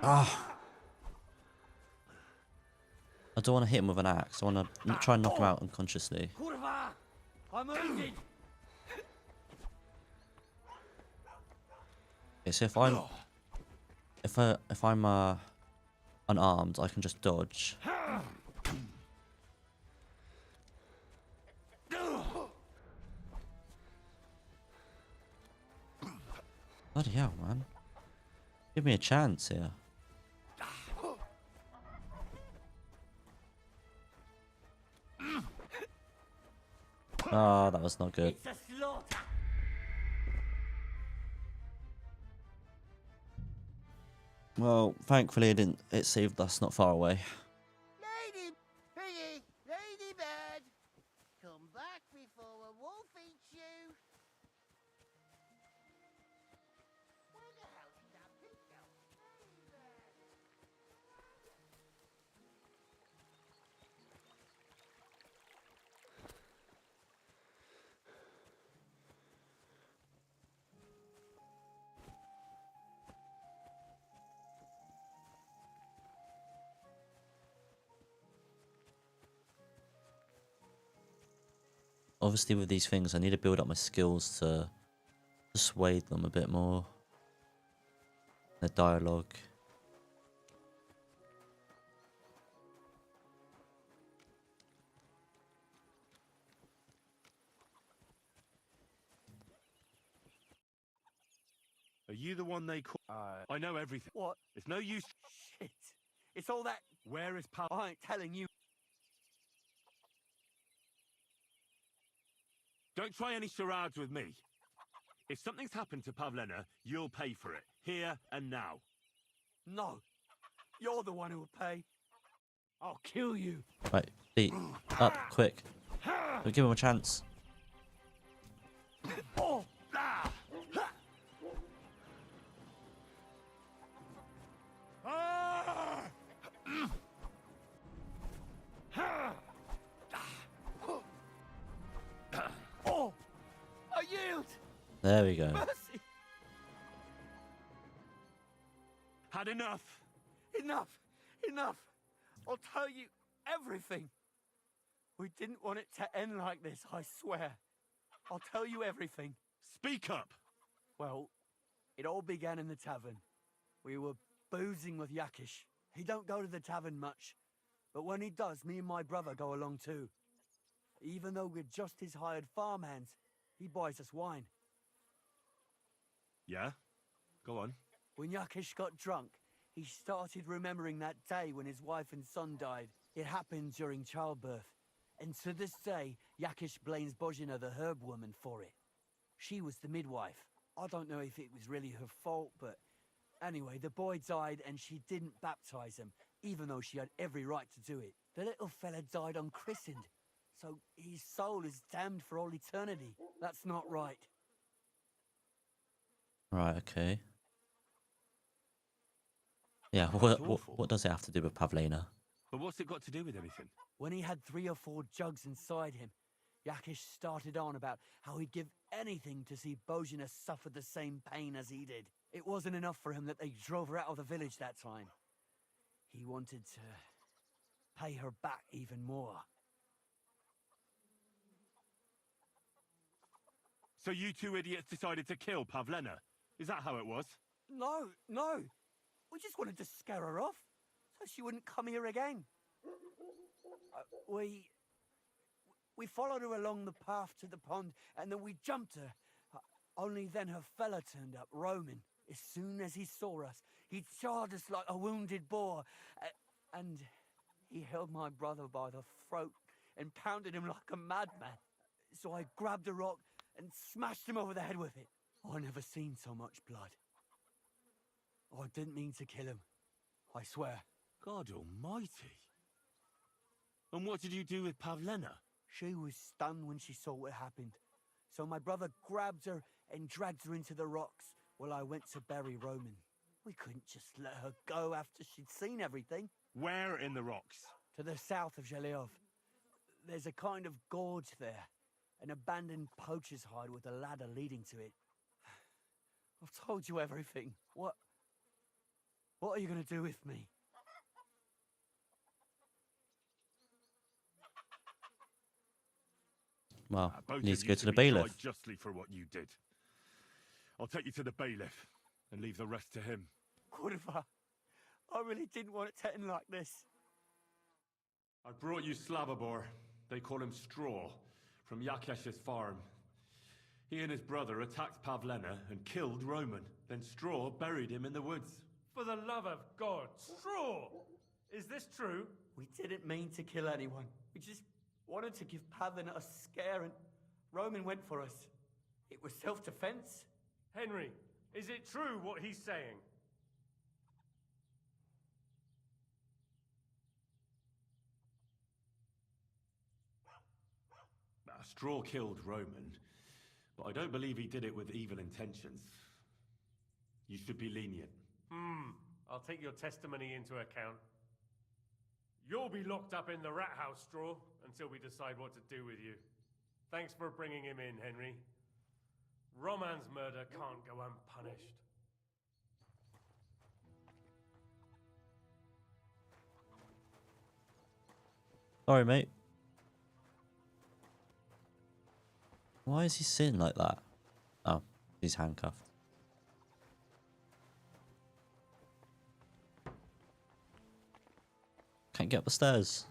Ah. I don't want to hit him with an axe. I want to try and knock him out unconsciously. Kurwa! I'm wounded! Okay, so if I'm unarmed, I can just dodge. Bloody hell, man. Give me a chance here. Oh, that was not good. It's a slaughter! Well, thankfully it saved us not far away. Ladybird, come back before a wolf eats you. Where the hell did that pig go? Ladybird. Obviously with these things I need to build up my skills to persuade them a bit more. The dialogue. Are you the one they call? I know everything. What? It's no use. Shit. It's all that... Where is Pav? I ain't telling you. Don't try any charades with me. If something's happened to Pavlena, you'll pay for it. Here and now. No. You're the one who'll pay. I'll kill you. Right, Pete, up, quick. We'll give him a chance. Oh. Oh, I yield. There we go. Mercy. Had enough. Enough. Enough. I'll tell you everything. We didn't want it to end like this, I swear. I'll tell you everything. Speak up. Well, it all began in the tavern. We were boozing with Yakish. He don't go to the tavern much, but when he does, me and my brother go along too. Even though we're just his hired farmhands, he buys us wine. Yeah? Go on. When Yakish got drunk, he started remembering that day when his wife and son died. It happened during childbirth. And to this day, Yakish blames Bozhina, the herb woman, for it. She was the midwife. I don't know if it was really her fault, but anyway, the boy died and she didn't baptize him, even though she had every right to do it. The little fella died unchristened, so his soul is damned for all eternity. That's not right. Right, okay. Yeah, what does it have to do with Pavlena? But what's it got to do with anything? When he had 3 or 4 jugs inside him, Yakish started on about how he'd give anything to see Bozhina suffer the same pain as he did. It wasn't enough for him that they drove her out of the village that time. He wanted to pay her back even more. So you two idiots decided to kill Pavlena? Is that how it was? No, no. We just wanted to scare her off, so she wouldn't come here again. We followed her along the path to the pond, and then we jumped her. Only then her fella turned up, Roman. As soon as he saw us, he charged us like a wounded boar, and he held my brother by the throat and pounded him like a madman. So I grabbed a rock and smashed him over the head with it. I never seen so much blood. I didn't mean to kill him, I swear. God almighty. And what did you do with Pavlena? She was stunned when she saw what happened. So my brother grabbed her and dragged her into the rocks while I went to bury Roman. We couldn't just let her go after she'd seen everything. Where in the rocks? To the south of Zhelyov. There's a kind of gorge there. An abandoned poacher's hide with a ladder leading to it. I've told you everything. What are you going to do with me? Well, Both needs of to you go to the be bailiff. tried justly for what you did. I'll take you to the bailiff and leave the rest to him. Kurva, I really didn't want it to end like this. I brought you Slavobor. They call him Straw, from Yakesh's farm. He and his brother attacked Pavlena and killed Roman. Then Straw buried him in the woods. For the love of God, Straw! Is this true? We didn't mean to kill anyone. We just wanted to give Pavlena a scare, and Roman went for us. It was self-defense. Henry, is it true what he's saying? Straw killed Roman, but I don't believe he did it with evil intentions. You should be lenient. I'll take your testimony into account. You'll be locked up in the rat house, Straw, until we decide what to do with you. Thanks for bringing him in, Henry. Roman's murder can't go unpunished. Sorry, mate. Why is he sitting like that? Oh, he's handcuffed. Can't get up the stairs.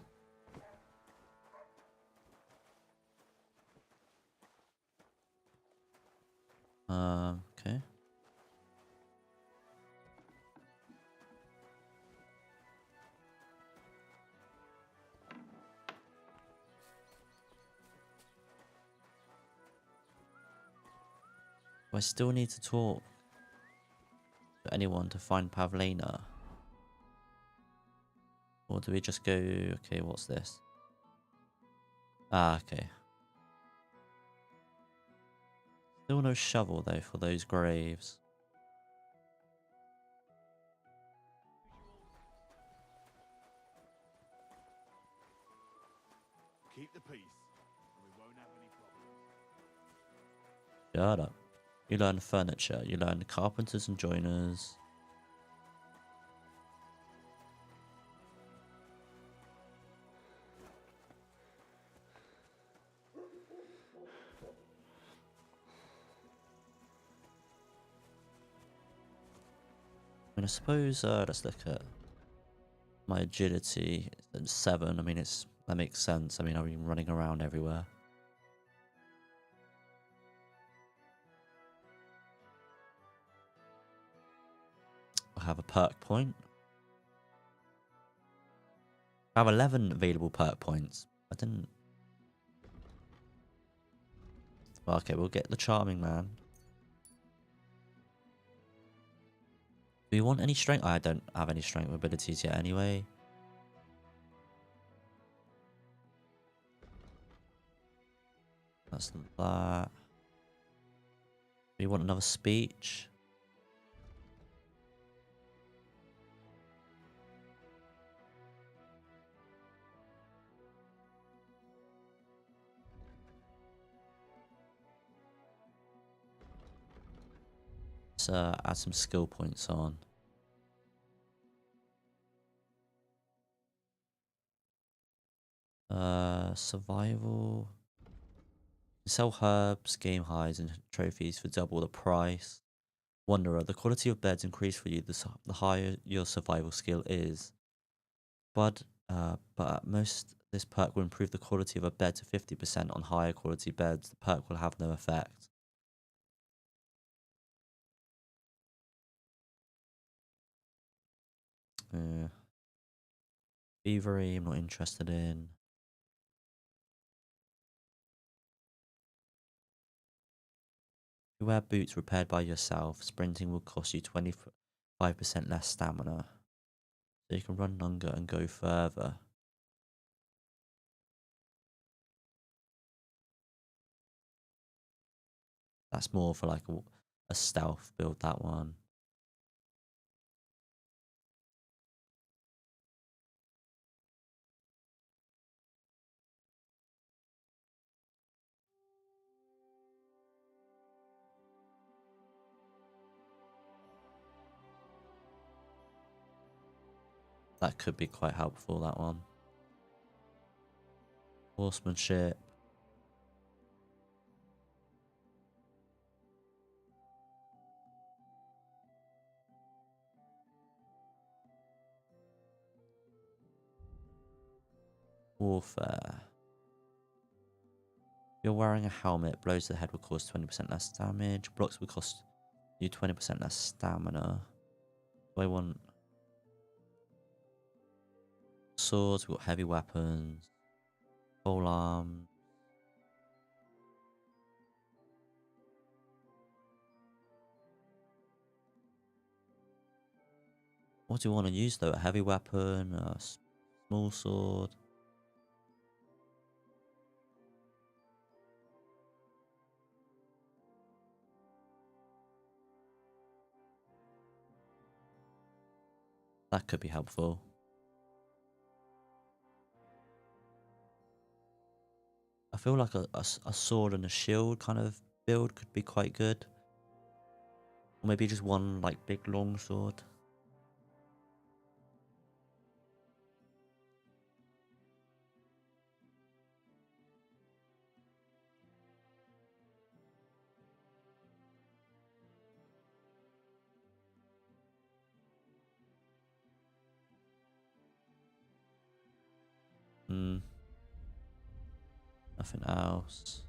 Okay. Do I still need to talk to anyone to find Pavlena? Or do we just go... Okay, what's this? Ah, okay. Still no shovel, though, for those graves. Keep the peace, and we won't have any problems. Shut up. You learn furniture. You learn carpenters and joiners. I mean, I suppose, let's look at my agility. It's 7. I mean, that makes sense. I mean, I've been running around everywhere. I have a perk point. I have 11 available perk points. I didn't... Well, okay, we'll get the Charming Man. Do you want any strength? I don't have any strength abilities yet anyway. That's that. Do you want another speech? Let's add some skill points on. Survival. Sell herbs, game highs, and trophies for double the price. Wanderer, the quality of beds increase for you the higher your survival skill is. But at most, this perk will improve the quality of a bed to 50% on higher quality beds. The perk will have no effect. Thievery, I'm not interested in. You wear boots repaired by yourself. Sprinting will cost you 25% less stamina. So you can run longer and go further. That's more for like a stealth build, that one. That could be quite helpful, that one. Horsemanship. Warfare. You're wearing a helmet. Blows to the head will cause 20% less damage. Blocks will cost you 20% less stamina. Do I want swords? We've got heavy weapons. Pole arms. What do you want to use though? A heavy weapon? A small sword? That could be helpful. I feel like a sword and a shield kind of build could be quite good. Or maybe just one like big long sword. Nothing else.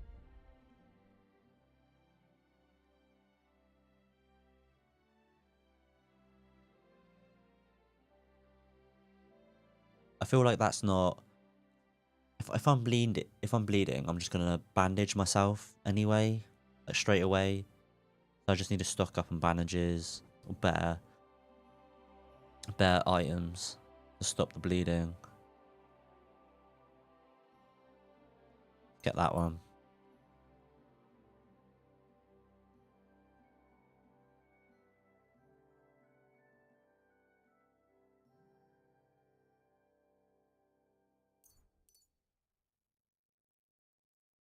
I feel like that's not. If I'm bleeding, I'm just gonna bandage myself anyway, like straight away. I just need to stock up on bandages or better items to stop the bleeding. Get that one.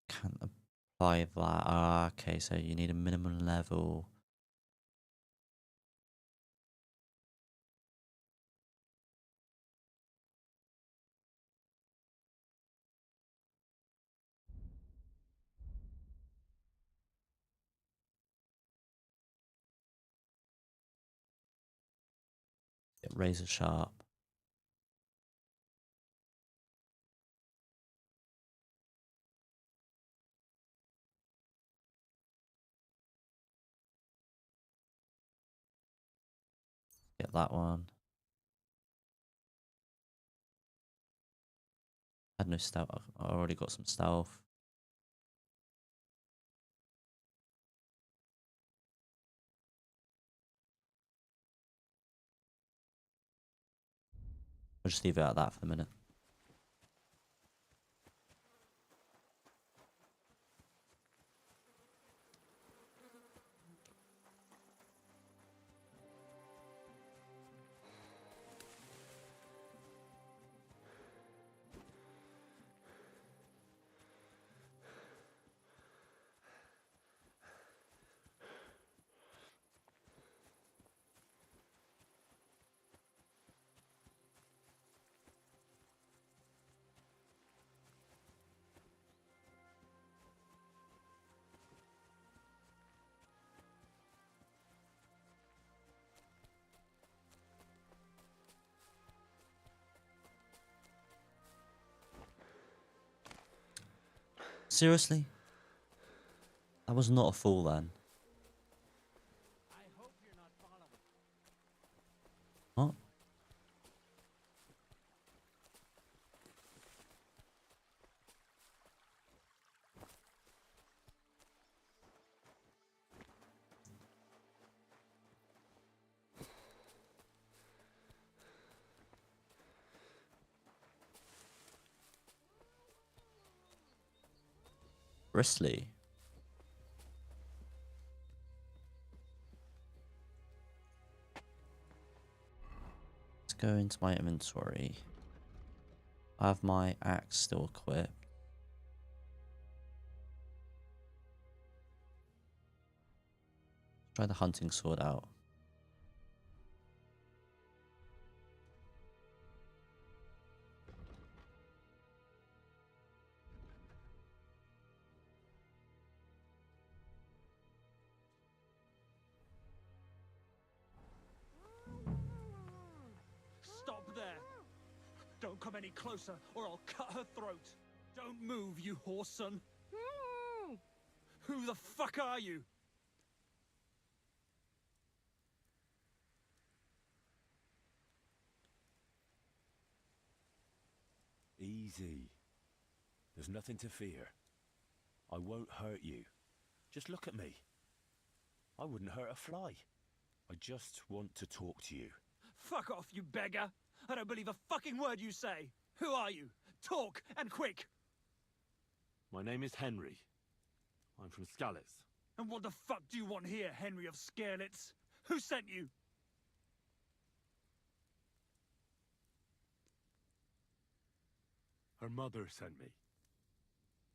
Can't apply that. Ah, okay, so you need a minimum level. Get razor sharp. Get that one. I had no stealth. I already got some stealth. I'll just leave it at that for the minute. Seriously? I was not a fool then. What? Bristly. Let's go into my inventory. I have my axe still equipped. Try the hunting sword out. Stop there! Don't come any closer, or I'll cut her throat. Don't move, you horse son. Who the fuck are you? Easy. There's nothing to fear. I won't hurt you. Just look at me. I wouldn't hurt a fly. I just want to talk to you. Fuck off, you beggar! I don't believe a fucking word you say. Who are you? Talk, and quick! My name is Henry. I'm from Scallis. And what the fuck do you want here, Henry of Scarlets? Who sent you? Her mother sent me.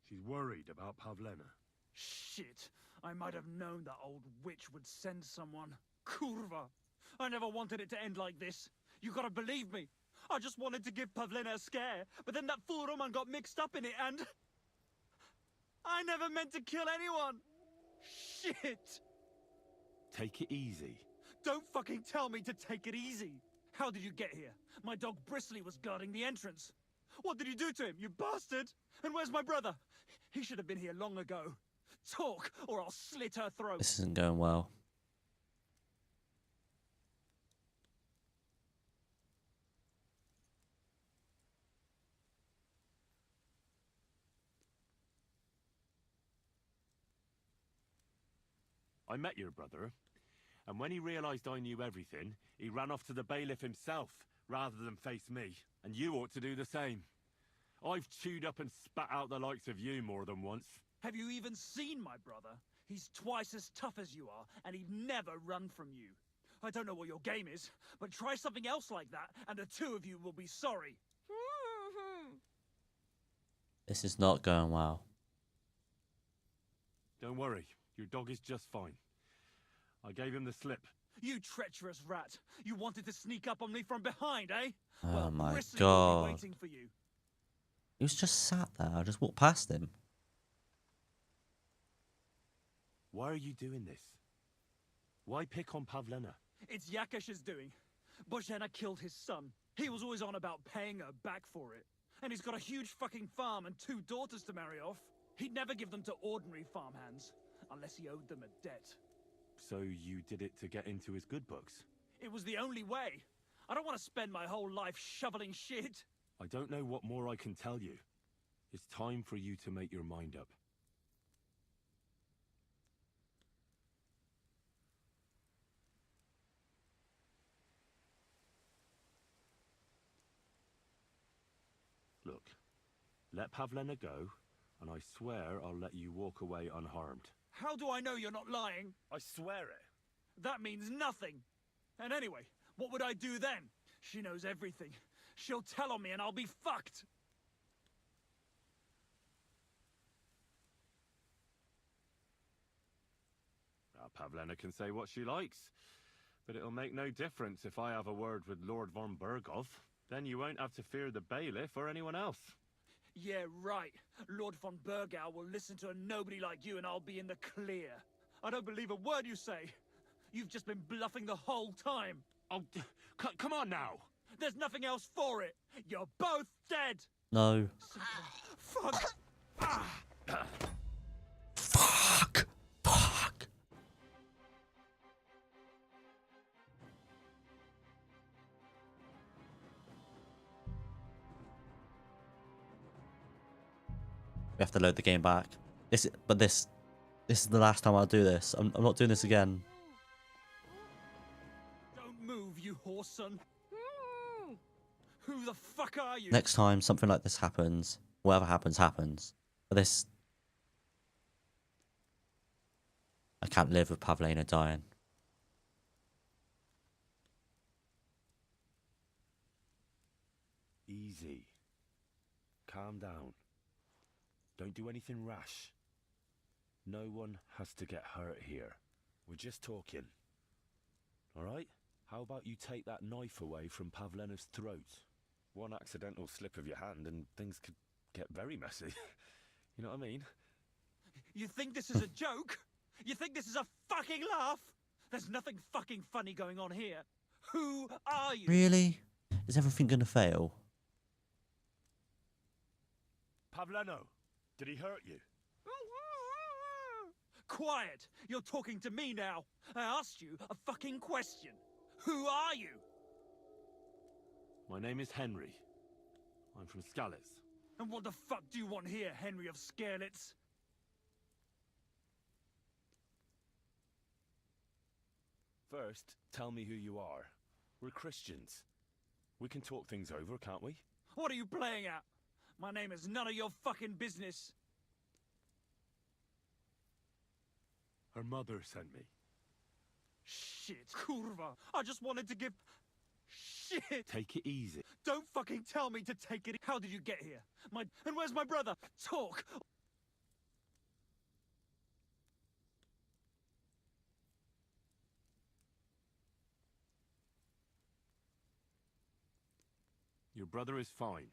She's worried about Pavlena. Shit! I might have known that old witch would send someone. Kurva! I never wanted it to end like this. You gotta believe me. I just wanted to give Pavlena a scare, but then that fool Roman got mixed up in it and... I never meant to kill anyone! Shit! Take it easy. Don't fucking tell me to take it easy! How did you get here? My dog Bristly was guarding the entrance. What did you do to him, you bastard? And where's my brother? He should have been here long ago. Talk, or I'll slit her throat. This isn't going well. I I met your brother, and when he realized I knew everything, he ran off to the bailiff himself, rather than face me. And you ought to do the same. I've chewed up and spat out the likes of you more than once. Have you even seen my brother? He's twice as tough as you are, and he'd never run from you. I don't know what your game is, but try something else like that, and the two of you will be sorry. This is not going well. Don't worry, your dog is just fine. I gave him the slip. You treacherous rat! You wanted to sneak up on me from behind, eh? Oh well, my Grisly will be God. waiting for you. He was just sat there. I just walked past him. Why are you doing this? Why pick on Pavlena? It's Yakash's doing. Bozhena killed his son. He was always on about paying her back for it. And he's got a huge fucking farm and 2 daughters to marry off. He'd never give them to ordinary farmhands, unless he owed them a debt. So you did it to get into his good books? It was the only way. I don't want to spend my whole life shoveling shit. I don't know what more I can tell you. It's time for you to make your mind up. Look, let Pavlena go, and I swear I'll let you walk away unharmed. How do I know you're not lying? I swear it. That means nothing. And anyway, what would I do then? She knows everything. She'll tell on me and I'll be fucked. Pavlena can say what she likes, but it'll make no difference if I have a word with Lord von Berghoff. Then you won't have to fear the bailiff or anyone else. Yeah, right. Lord von Bergau will listen to a nobody like you and I'll be in the clear. I don't believe a word you say. You've just been bluffing the whole time. Oh, come on now. There's nothing else for it. You're both dead. No. Fuck. Fuck. Fuck. We have to load the game back. This is the last time I'll do this. I'm not doing this again. Don't move, you whore son. Who the fuck are you? Next time something like this happens, whatever happens, happens. But this... I can't live with Pavlena dying. Easy. Calm down. Don't do anything rash. No one has to get hurt here. We're just talking. Alright? How about you take that knife away from Pavlena's throat? One accidental slip of your hand and things could get very messy. You know what I mean? You think this is a joke? You think this is a fucking laugh? There's nothing fucking funny going on here. Who are you? Really? Is everything gonna fail? Pavleno, did he hurt you? Quiet! You're talking to me now. I asked you a fucking question. Who are you? My name is Henry. I'm from Skalitz. And what the fuck do you want here, Henry of Skalitz? First, tell me who you are. We're Christians. We can talk things over, can't we? What are you playing at? My name is none of your fucking business. Her mother sent me. Shit, kurva. I just wanted to give... Shit! Take it easy. Don't fucking tell me to take it. How did you get here? And where's my brother? Talk! Your brother is fine.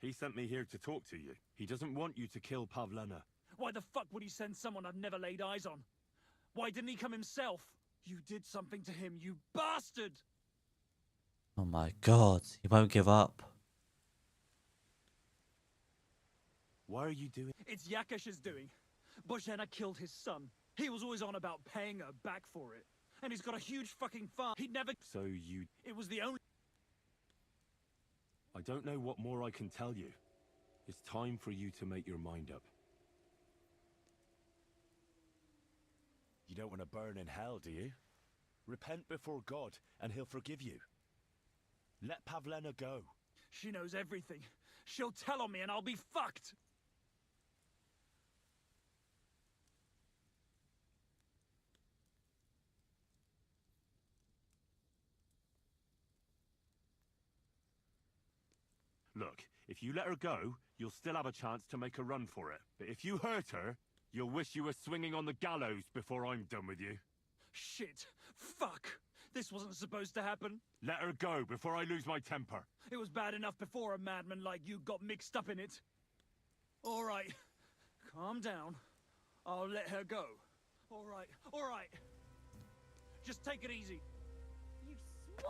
He sent me here to talk to you. He doesn't want you to kill Pavlena. Why the fuck would he send someone I've never laid eyes on? Why didn't he come himself? You did something to him, you bastard! Oh my god, he won't give up. Why are you doing... It's Yakash's doing. Bozhena killed his son. He was always on about paying her back for it. And he's got a huge fucking farm. He'd never... So you... It was the only... I don't know what more I can tell you. It's time for you to make your mind up. You don't want to burn in hell, do you? Repent before God, and he'll forgive you. Let Pavlena go. She knows everything. She'll tell on me and I'll be fucked. Look, if you let her go, you'll still have a chance to make a run for it. But if you hurt her, you'll wish you were swinging on the gallows before I'm done with you. Shit. Fuck. This wasn't supposed to happen. Let her go before I lose my temper. It was bad enough before a madman like you got mixed up in it. All right. Calm down. I'll let her go. All right. All right. Just take it easy. You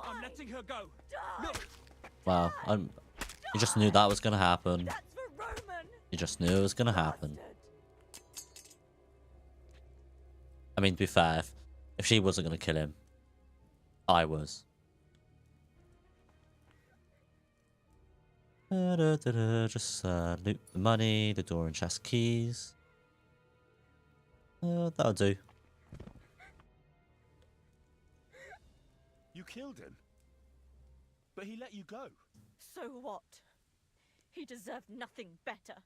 I'm letting her go. Look. Wow, you just knew that was gonna happen. That's for Roman. You just knew it was gonna happen. I mean, to be fair, if she wasn't gonna kill him, I was. Just loot the money, the door and chest keys. That'll do. You killed him. But he let you go. So what? He deserved nothing better.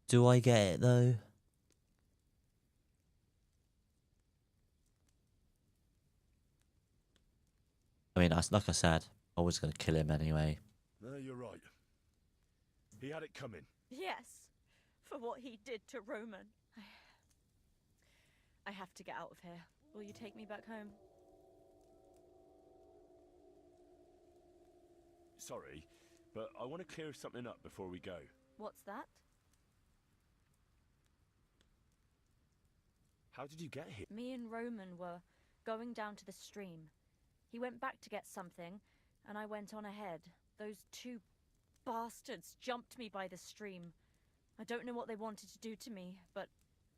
Do I get it though? I mean, like I said, I was gonna kill him anyway. No, you're right. He had it coming. Yes, for what he did to Roman. I have to get out of here. Will you take me back home? Sorry, but I want to clear something up before we go. What's that? How did you get here? Me and Roman were going down to the stream. He went back to get something, and I went on ahead. Those two bastards jumped me by the stream. I don't know what they wanted to do to me, but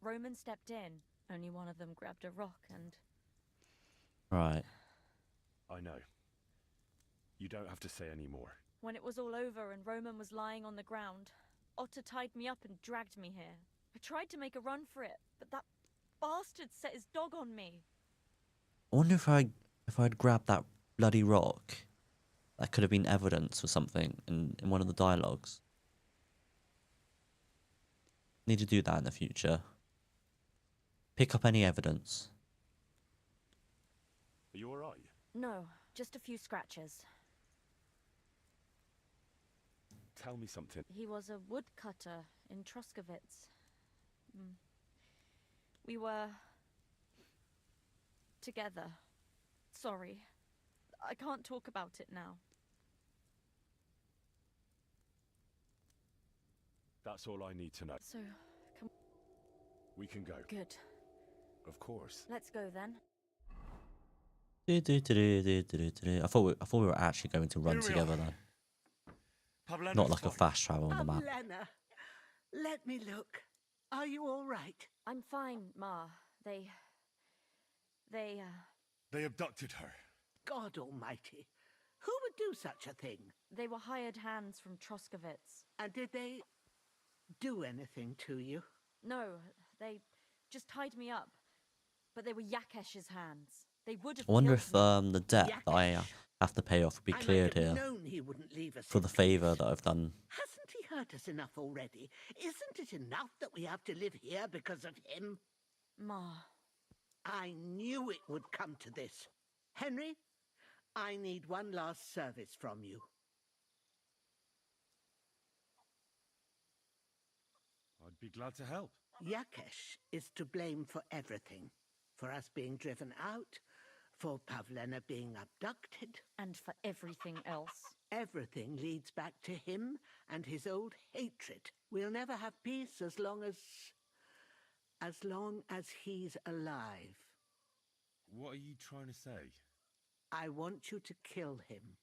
Roman stepped in. Only one of them grabbed a rock and... Right. I know. You don't have to say any more. When it was all over and Roman was lying on the ground, Otter tied me up and dragged me here. I tried to make a run for it, but that bastard set his dog on me. I wonder if I'd grabbed that bloody rock. That could have been evidence or something in one of the dialogues. Need to do that in the future. Pick up any evidence. Are you alright? No, just a few scratches. Tell me something. He was a woodcutter in Troskovitz. We were... together. Sorry. I can't talk about it now. That's all I need to know. So, come... We can go. Good. Of course. Let's go then. I thought we were actually going to run together then. Not like a fast travel on the map. Pavlena, let me look. Are you all right? I'm fine, Ma. They abducted her. God almighty. Who would do such a thing? They were hired hands from Troskovitz. And did they do anything to you? No, they just tied me up. But they were Yakesh's hands. They would have I wonder killed if me. the debt that I have to pay off will be cleared here known he wouldn't leave us for the favour that I've done. Hasn't he hurt us enough already? Isn't it enough that we have to live here because of him? Ma. I knew it would come to this. Henry, I need one last service from you. I'd be glad to help. Yakesh is to blame for everything. For us being driven out, for Pavlena being abducted. And for everything else. Everything leads back to him and his old hatred. We'll never have peace as long as he's alive. What are you trying to say? I want you to kill him.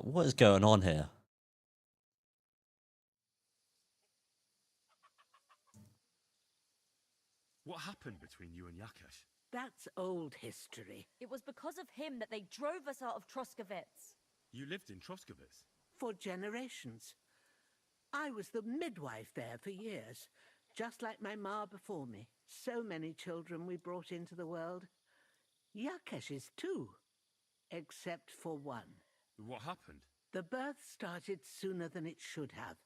What is going on here? What happened between you and Yakesh? That's old history. It was because of him that they drove us out of Troskovitz. You lived in Troskovitz? For generations. I was the midwife there for years, just like my ma before me. So many children we brought into the world. Yakesh is too, except for one. What happened? The birth started sooner than it should have,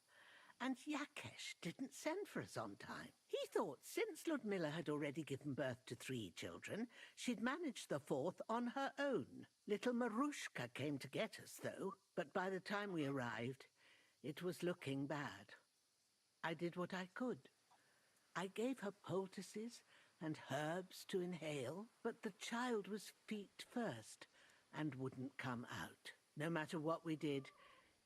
and Yakesh didn't send for us on time. He thought since Ludmilla had already given birth to 3 children, she'd manage the 4th on her own. Little Marushka came to get us, though, but by the time we arrived, it was looking bad. I did what I could. I gave her poultices and herbs to inhale, but the child was feet first and wouldn't come out. No matter what we did,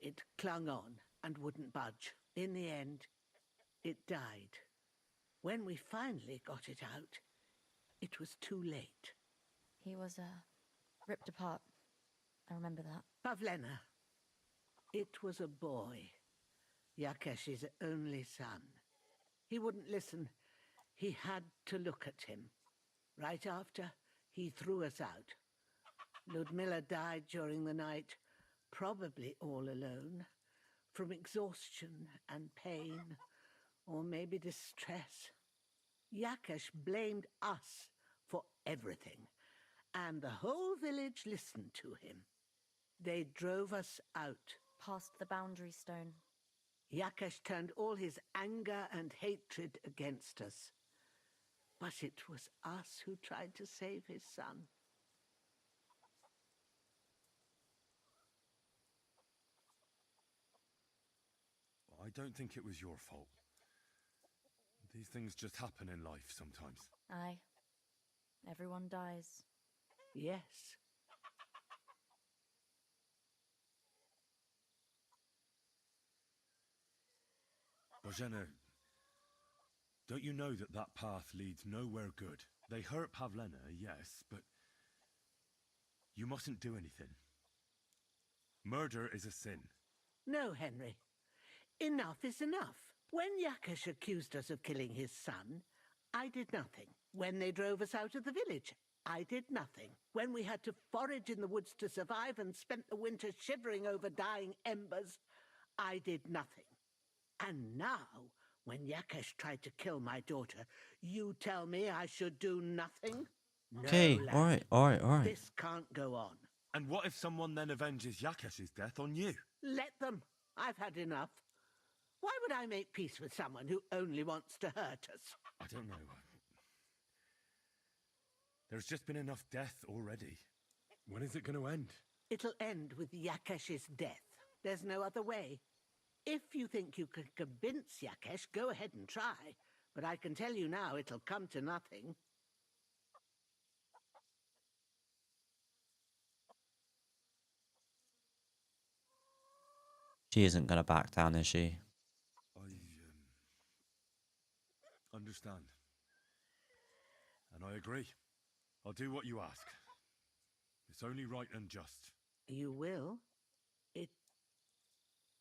it clung on and wouldn't budge. In the end, it died. When we finally got it out, it was too late. He was, ripped apart. I remember that. Pavlena. It was a boy. Yakesh's only son. He wouldn't listen. He had to look at him. Right after, he threw us out. Ludmilla died during the night, probably all alone, from exhaustion and pain, or maybe distress. Yakesh blamed us for everything, and the whole village listened to him. They drove us out. Past the boundary stone. Yakesh turned all his anger and hatred against us. But it was us who tried to save his son. I don't think it was your fault. These things just happen in life sometimes. Aye. Everyone dies. Yes. Bozhena, don't you know that that path leads nowhere good? They hurt Pavlena, yes, but you mustn't do anything. Murder is a sin. No, Henry. Enough is enough. When Yakesh accused us of killing his son, I did nothing. When they drove us out of the village, I did nothing. When we had to forage in the woods to survive and spent the winter shivering over dying embers, I did nothing. And now, when Yakesh tried to kill my daughter, you tell me I should do nothing? Okay, No, lad. alright. This can't go on. And what if someone then avenges Yakesh's death on you? Let them. I've had enough. Why would I make peace with someone who only wants to hurt us? I don't know. There's just been enough death already. When is it going to end? It'll end with Yakesh's death. There's no other way. If you think you can convince Yakesh, go ahead and try. But I can tell you now, it'll come to nothing. She isn't going to back down, is she? I understand. And I agree. I'll do what you ask. It's only right and just. You will?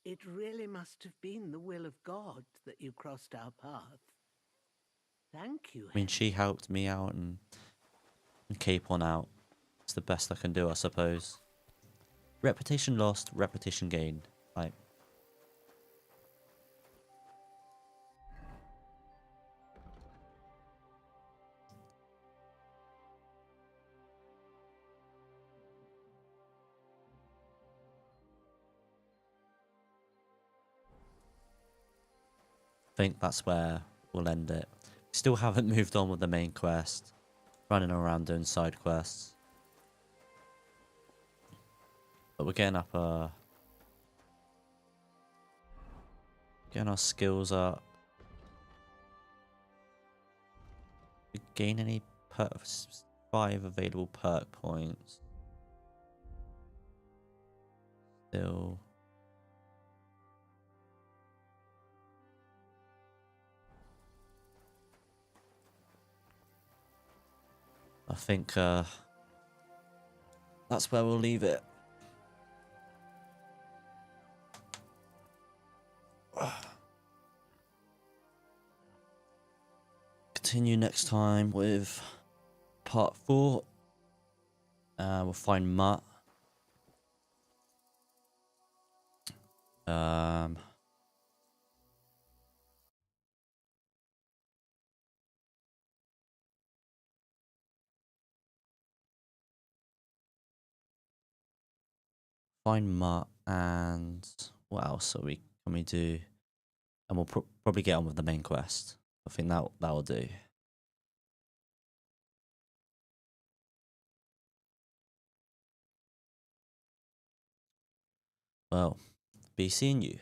It really must have been the will of God that you crossed our path. Thank you, I mean, she helped me out and keep on out. It's the best I can do, I suppose. Reputation lost, reputation gained. Like, I think that's where we'll end it. Still haven't moved on with the main quest. Running around doing side quests. But we're getting up getting our skills up. We gain any 5 available perk points. Still. I think that's where we'll leave it. continue next time with part 4. We'll find Mutt. Find Mutt, and what else can we do? And we'll probably get on with the main quest. I think that'll do. Well, be seeing you.